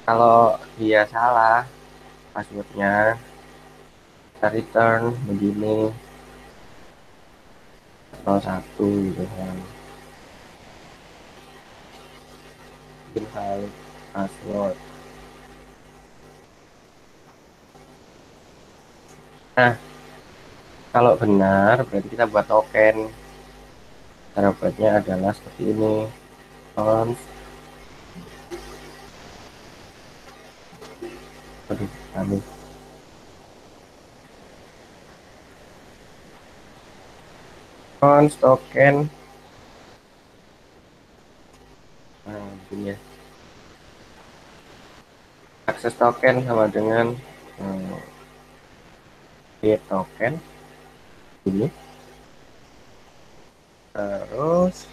kalau dia salah passwordnya, kita return begini 01 gitu kan, bikin file password. Nah, kalau benar berarti kita buat token. Cara buatnya adalah seperti ini. Const aduh, const token. Nah, begini ya. Akses token sama dengan create token ini. Terus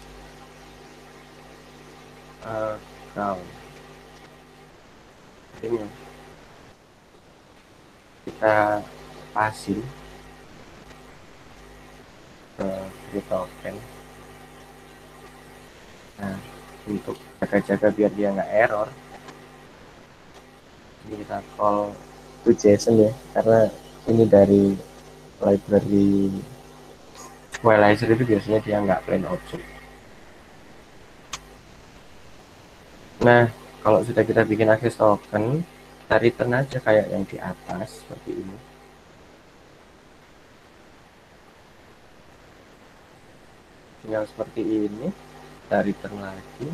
account ini kita pasin ke create token. Nah, untuk jaga-jaga biar dia nggak error, ini kita call to JSON ya, karena ini dari library Wildlizer itu biasanya dia nggak plain object. Nah, kalau sudah kita bikin akses token, kita return aja kayak yang di atas seperti ini. Tinggal seperti ini, kita return lagi.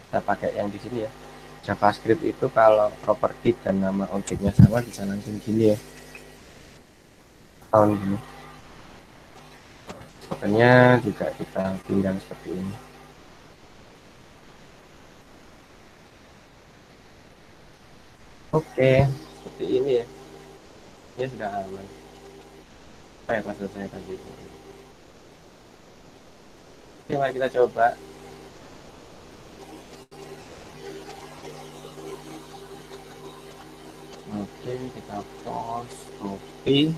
Kita pakai yang di sini ya. JavaScript itu kalau properti dan nama objeknya sama bisa langsung gini ya. Tahun gini. Tokennya juga kita tinggal seperti ini. Oke, seperti ini ya. Ini sudah aman. Saya pas selesai tadi. Oke, mari kita coba. Oke, kita pause, copy,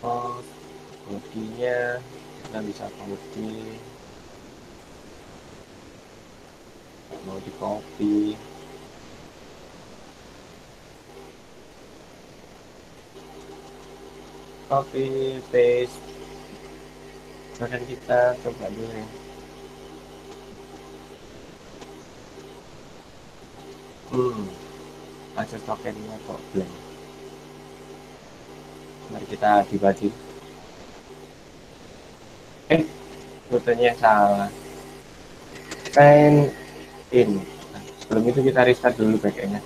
pause, copy-nya kita bisa copy, mau di copy, copy, paste, dan kita coba dulu. Akses tokennya kok blank. Mari kita dibagi. Rutenya salah. Sign in. Nah, sebelum itu kita restart dulu backendnya.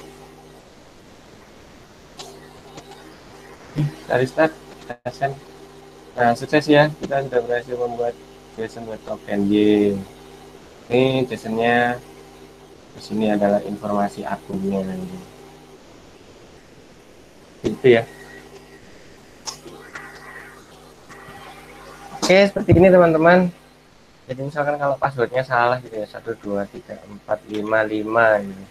Kita restart, kita send. Nah, sukses ya, kita sudah berhasil membuat JSON buat token Y. Ini JSON-nya, di sini adalah informasi akunnya. Itu ya. Oke, seperti ini teman-teman. Jadi misalkan kalau passwordnya salah gitu ya, 1 2 3 4 5 5 ini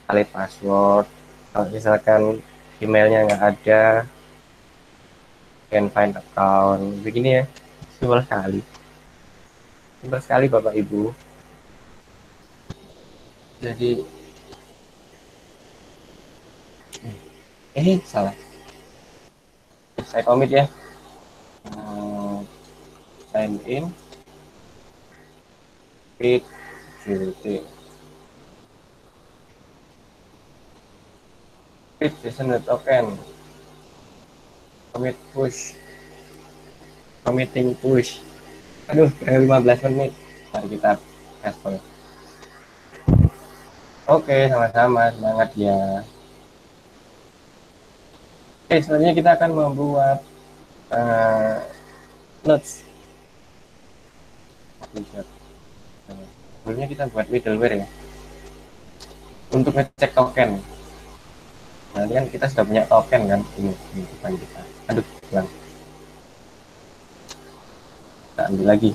valid password. Kalau misalkan emailnya nggak ada, can find account begini ya. Simpel sekali Bapak Ibu. Jadi salah, saya komit ya. Sign in, Read JWT. Read listener token. Commit push. Committing push. Aduh, 15 menit. Mari kita gaspol. Oke, sama-sama. Semangat ya. Oke, selanjutnya kita akan membuat notes. Sebelumnya kita buat middleware ya. Untuk ngecek token. Nah, ini kan kita sudah punya token kan. Ini depan kita. Aduh, hilang. Kita ambil lagi.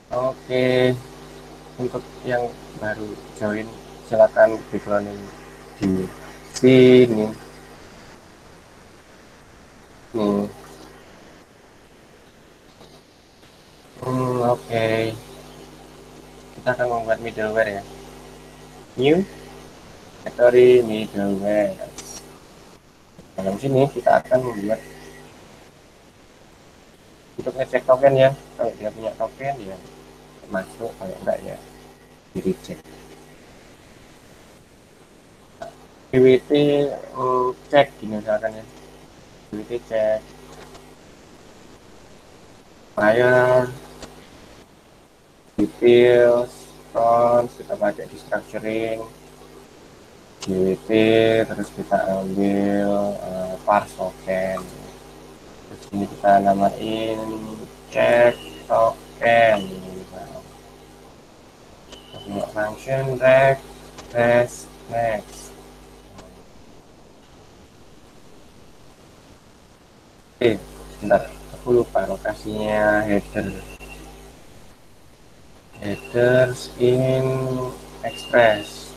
Oke, untuk yang baru join silakan background di sini. Nih. Oke. Kita akan membuat middleware ya. New factory middleware. Dalam sini kita akan membuat untuk ngecek token ya. Kalau dia punya token ya masuk, kalau enggak ya di reject. PWT cek gini misalkan ya. PWT cek fire details front, kita pakai di structuring JWT, terus kita ambil parse token. Terus ini kita namain check token. Punya function rec res next. Bentar, aku lupa lokasinya headers in express.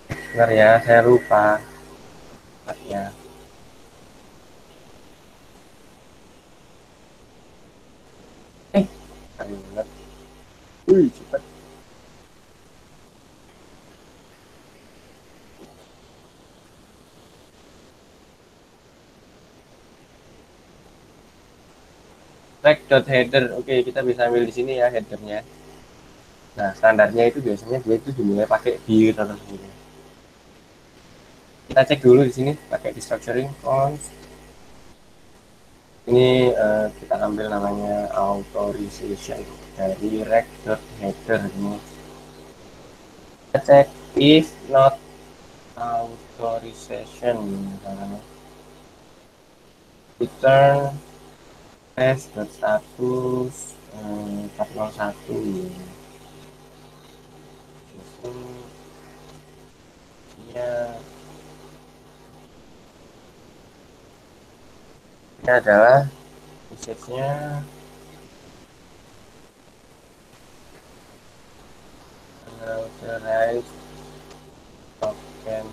Bentar ya, saya lupa ya. Banget. Cepet. Rec.header, oke, kita bisa ambil di sini ya headernya. Nah, standarnya itu biasanya dia itu dimulai pakai dir gitu. Kita cek dulu di sini pakai di structuring fonts. Ini kita ambil namanya authorization dari rec.header ini. Kita cek if not authorization, misalnya return status 401. Ya, ini adalah message-nya authorized token.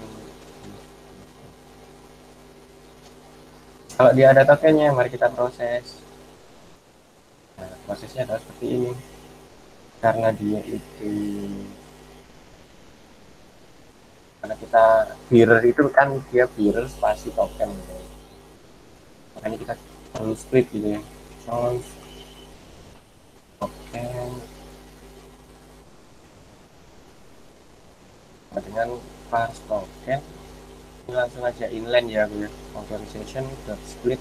Kalau dia ada tokennya, mari kita proses. Nah, prosesnya adalah seperti ini. Karena dia itu, karena kita mirror itu kan dia mirror spasi token gitu. Makanya kita perlu split gitu ya. Source token dengan parse token. Ini langsung aja inline ya, gue authorization split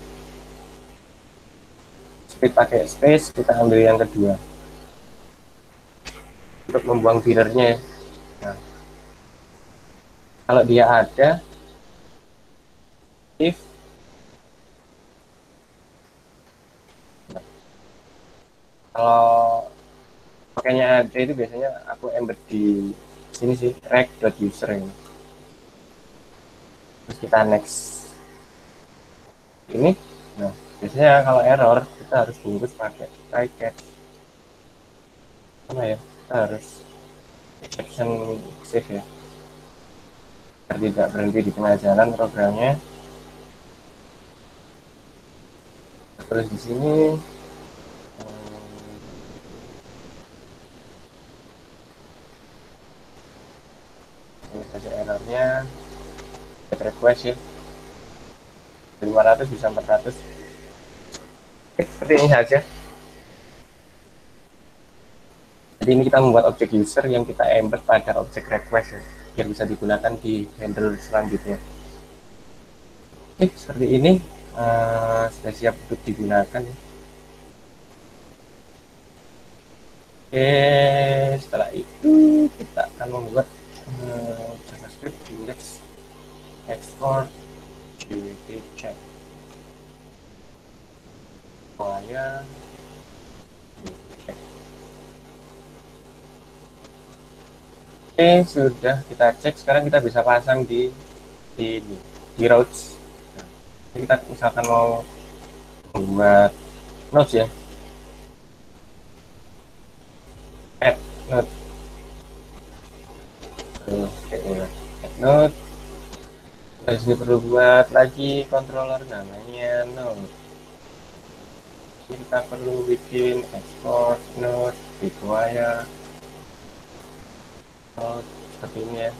pakai space, kita ambil yang kedua untuk membuang mirrornya ya. Nah, kalau dia ada if kalau pakainya ada itu biasanya aku embed di sini sih, rec.user ini. Terus kita next ini. Nah, biasanya kalau error kita harus bungkus pakai try catch. Sama ya, kita harus exception save ya, biar tidak berhenti di tengah jalan programnya. Terus di sini ini saja errornya, get request ya, 500 bisa 400. Seperti ini saja. Jadi ini kita membuat objek user yang kita embed pada objek request ya, biar bisa digunakan di handle selanjutnya. Oke, seperti ini sudah siap untuk digunakan. Oke, setelah itu kita akan membuat JavaScript index export JWT check supaya Oke, sudah kita cek. Sekarang kita bisa pasang di ini di routes. Nah, ini kita misalkan mau membuat nodes ya, add node, add node. Terus ini perlu buat lagi controller namanya node. Ini kita perlu bikin export node require node seperti ini ya.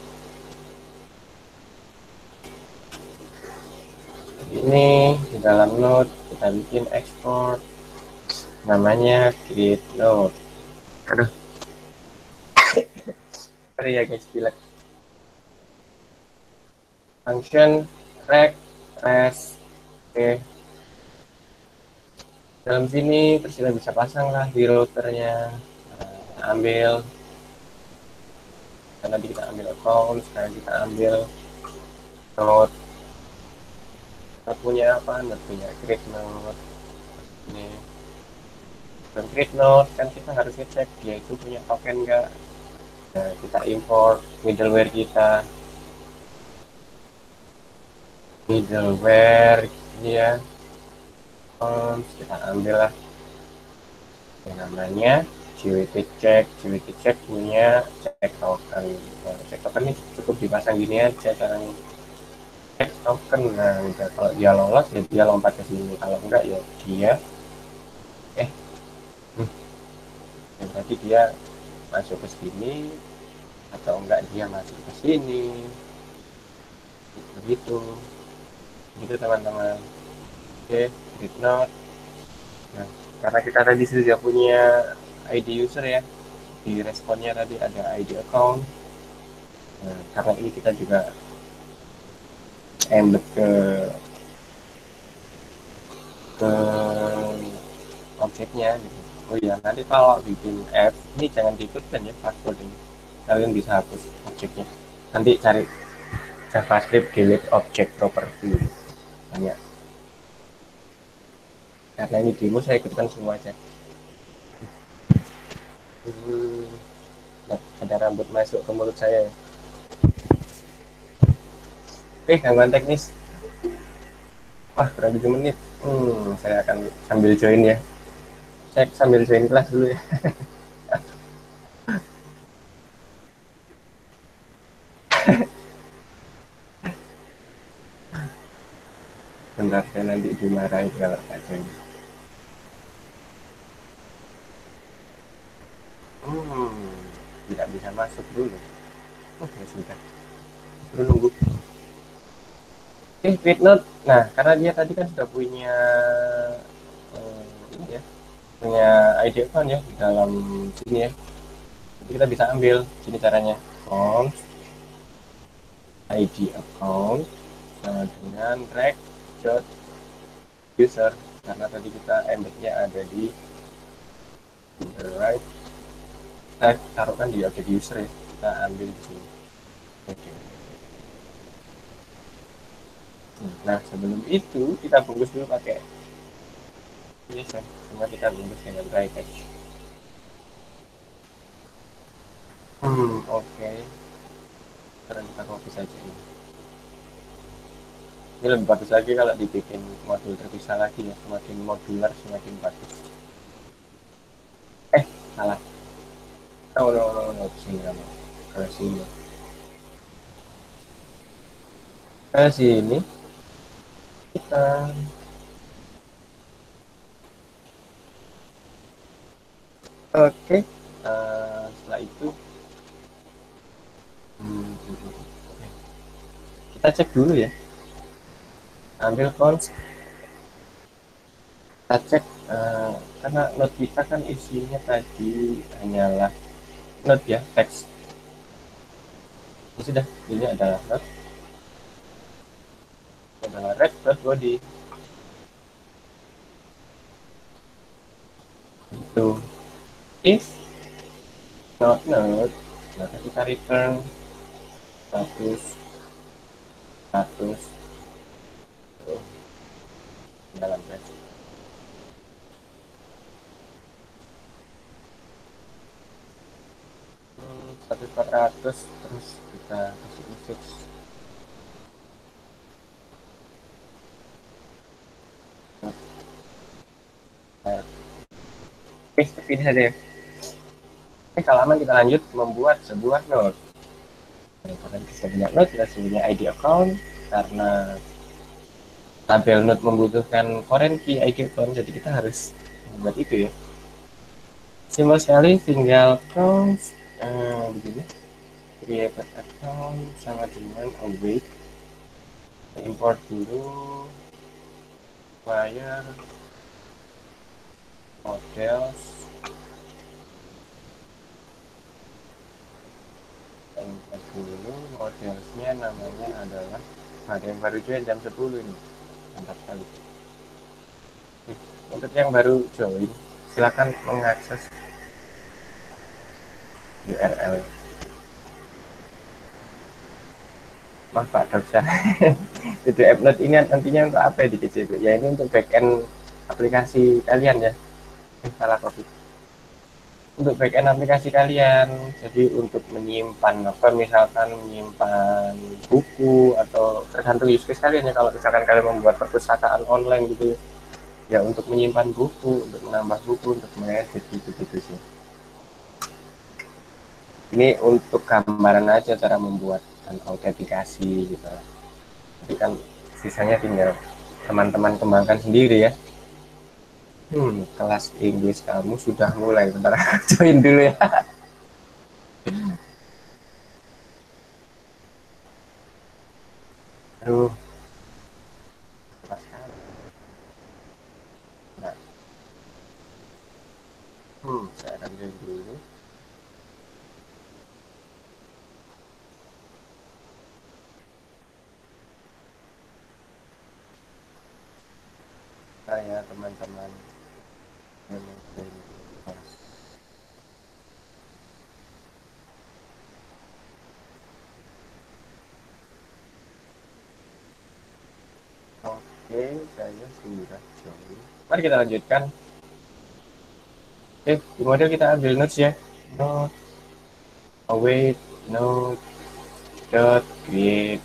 Ini di dalam node kita bikin export namanya create node. Aduh, sorry ya guys, pilek. Function rect res. Oke, dalam sini terus kita bisa pasang lah di routernya. Nah, ambil, karena nanti kita ambil account, sekarang kita ambil node. Node punya apa? Node punya create node. Ini dan create node kan kita harus ngecek dia itu punya token enggak. Nah, kita import middleware kita, middleware ini ya, kita ambil lah yang namanya JWT check punya check token. Nah, check token ini cukup dipasang gini aja caranya, check token. Nah udah, kalau dia lolos ya dia lompat ke sini, kalau enggak ya dia yang tadi dia masuk ke sini, atau enggak dia masuk ke sini, begitu gitu teman-teman. Oke, did not. Nah, karena kita tadi sudah punya ID user ya, di responnya tadi ada ID account. Nah, karena ini kita juga embed ke objeknya gitu. Oh iya, nanti kalau bikin app ini jangan diikutkan ya password ini, kalian bisa hapus objeknya, nanti cari JavaScript delete object property banyak. Karena ini demo saya ikutkan semua aja. Nah, ada rambut masuk ke mulut saya. Gangguan teknis. Wah, kurang 7 menit. Saya akan sambil join ya. Saya sambil join kelas dulu ya. Bentar, saya nanti dimarahin kalau nggak join. Tidak bisa masuk dulu. Ya sudah. Terus nunggu. Create node. Nah, karena dia tadi kan sudah punya ini ya, punya ID account ya di dalam sini ya. Jadi kita bisa ambil sini caranya. Const ID account sama dengan rect user, karena tadi kita embednya ada di right. Kita taruhkan di objek user ya. Kita ambil di sini. Oke. Nah, sebelum itu kita bungkus dulu pakai yes ya. Cuma kita bungkus dengan dry catch. Oke. Sekarang kita copy saja ini. Ini lebih bagus lagi kalau dibikin modul terpisah lagi ya, semakin modular semakin bagus. Salah. No, sini kamu. Ke sini. Ke sini. Kita oke. Setelah itu kita cek dulu ya. ambil cons, kita cek, karena note kita kan isinya tadi hanyalah note ya, teks. Ya sudah, ini adalah note, adalah red.body. Itu if not note, maka kita return status status tuh, dalam batch. Status 400, terus kita kasih message. Oke, ini saja ya. Kalau aman kita lanjut membuat sebuah node. Karena kita punya node, kita punya ID account, karena tabel node membutuhkan foreign key ID account, jadi kita harus membuat itu ya. Simpel sekali, tinggal count begini, create account sama dengan await, import dulu wire models, import dulu modelsnya, namanya adalah ada yang baru join jam 10 ini, mantap sekali. Untuk yang baru join, silakan mengakses URL. Maaf Pak Dokter. Itu applet ini nantinya untuk apa ya di KCP? Ya ini untuk backend aplikasi kalian ya. Salah copy. Untuk backend aplikasi kalian. Jadi untuk menyimpan apa, misalkan menyimpan buku atau tergantung use case kalian ya. Kalau misalkan kalian membuat perpustakaan online gitu ya, untuk menyimpan buku, untuk menambah buku, untuk mengedit gitu-gitu sih. Ini untuk gambaran aja cara membuat dan autentikasi gitu. Jadi kan sisanya tinggal teman-teman kembangkan sendiri ya. Kelas Inggris kamu sudah mulai, bentar join dulu ya. Aduh, kelas kamu. Nah, saya akan join dulu. Saya teman-teman. Oke, saya sudah join. Mari kita lanjutkan. Di model kita ambil notes ya. Note, await, note, dot, create.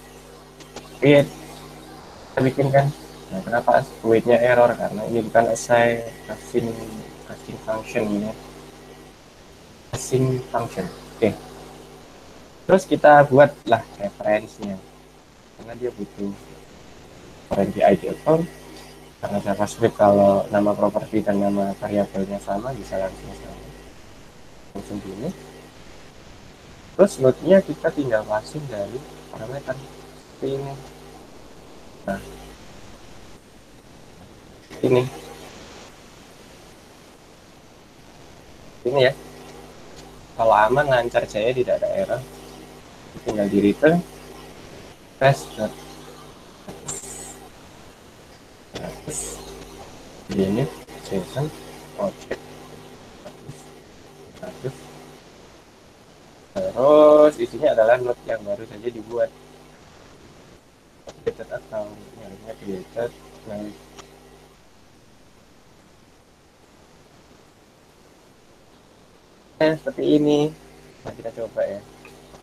Create. Kita bikin kan. Nah, kenapa await-nya error? Karena ini bukan async function ini. Async function. Oke. Terus kita buatlah referensinya. Karena dia butuh referensi ID account. Karena JavaScript kalau nama properti dan nama variabelnya sama, bisa langsung gini. Terus node-nya kita tinggal passing dari parameter seperti ini. Nah, ini ya. Kalau aman, lancar, jaya, tidak ada error, tinggal di return test. Ini JSON object status, terus isinya adalah node yang baru saja dibuat, created account, harusnya created. Seperti ini. Nah, kita coba ya.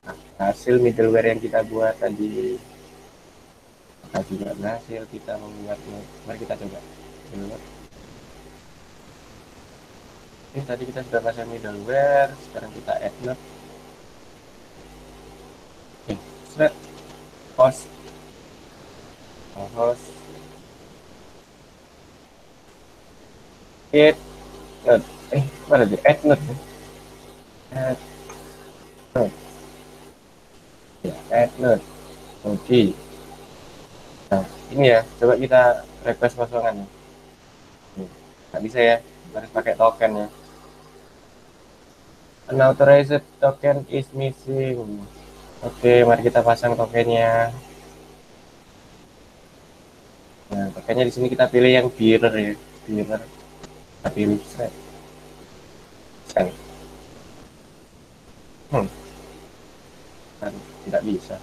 Nah, hasil middleware yang kita buat tadi, kita juga berhasil kita membuat node. Mari kita coba dulu. Ini tadi kita sudah pasang middleware, sekarang kita add node. Set host add node. Mana di add node? Add node. Ya, add node. Oke. Nah, ini ya, coba kita request kosongan ya. Nggak bisa ya, harus pakai token ya. Unauthorized token is missing. Oke, mari kita pasang tokennya. Nah, tokennya di sini kita pilih yang bearer ya, bearer. Kita pilih set. Send. Hmm, kan tidak bisa.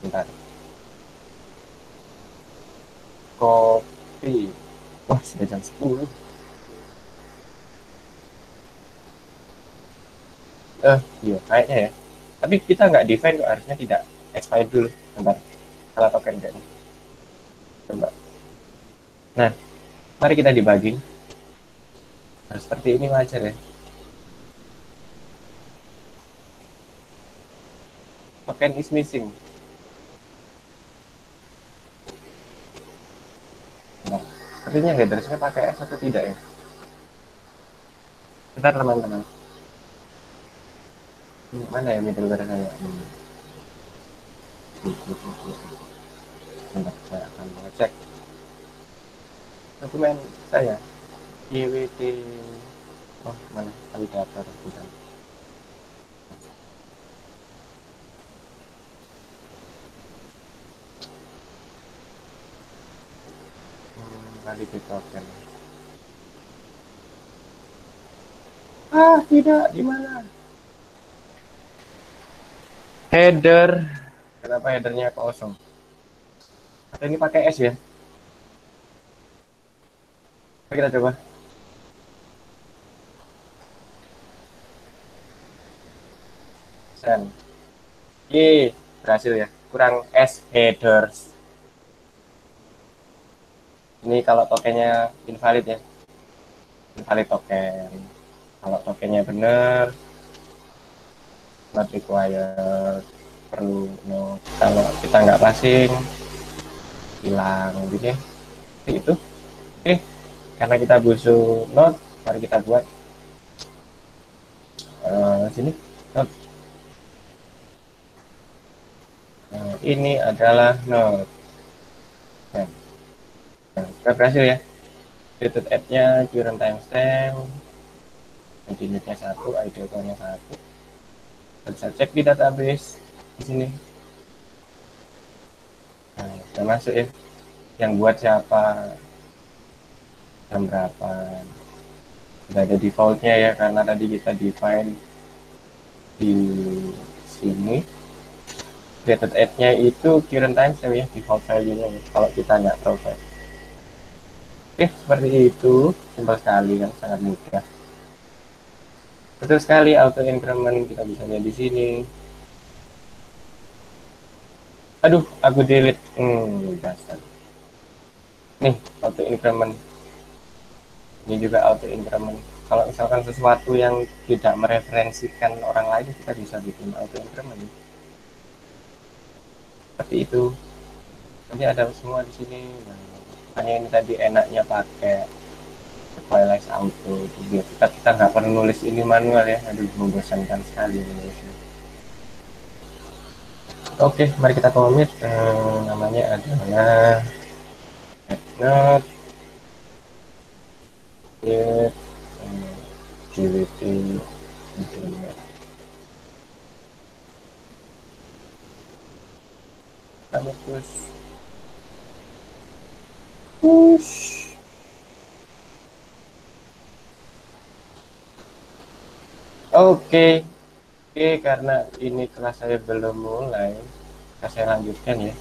Bentar. Copy. Wah, sudah jam 10. Iya, kayaknya ya. Tapi kita nggak define kok, harusnya tidak expired dulu. Bentar, salah token kayaknya. Coba. Nah, mari kita debugging. Nah, seperti ini wajar ya. Token is missing. Nah, sepertinya headersnya pakai S atau tidak ya? Bentar teman-teman. Mana ya middleware saya? Bentar, saya akan mengecek dokumen saya. IWT. Oh, mana? Validator. Bentar. Validate token. Ah, tidak. Di mana? Header. Kenapa headernya kosong? Atau ini pakai S ya? Kita coba. Send. Ye, berhasil ya. Kurang S headers. Ini kalau tokennya invalid ya. Invalid token. Kalau tokennya benar, not required. Perlu no. Kalau kita nggak passing, hilang gitu ya. Itu. Oke. Karena kita butuh not, mari kita buat sini not. Ini adalah not. Nah, sudah berhasil ya. Created add-nya current timestamp, unitnya 1, ID account-nya 1. Bisa cek di database di sini. Nah, sudah masuk ya. Yang buat siapa, jam berapa. Sudah ada defaultnya ya, karena tadi kita define di sini. Created add-nya itu current timestamp ya, default value-nya ya, kalau kita nggak provide. Oke, seperti itu. Simpel sekali kan, sangat mudah. Betul sekali, auto increment kita bisa lihat di sini. Aduh, aku delete. Dasar. Nih, auto increment. Ini juga auto increment. Kalau misalkan sesuatu yang tidak mereferensikan orang lain, kita bisa bikin auto increment. Seperti itu. Nanti ada semua di sini. Nah, hanya ini tadi enaknya pakai Twilight Auto. Biar kita nggak perlu nulis ini manual ya. Aduh, membosankan sekali menulisnya. Oke, mari kita commit. Namanya adalah not yet activity internet. Kami push. Oke, karena ini kelas saya belum mulai, saya lanjutkan ya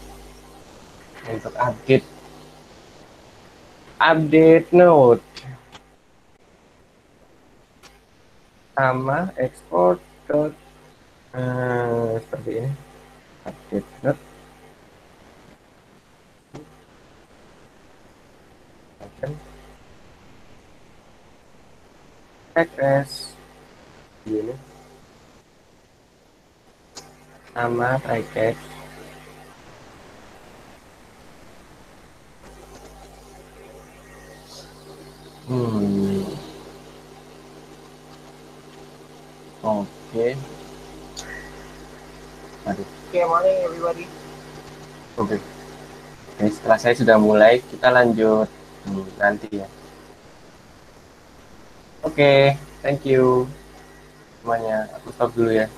untuk update node sama export dot seperti ini, update node akan request ini sama try catch. Oke. Aduh. Oke, morning everybody. Oke. Jadi setelah saya sudah mulai, kita lanjut nanti ya. Oke, thank you semuanya. Aku stop dulu ya.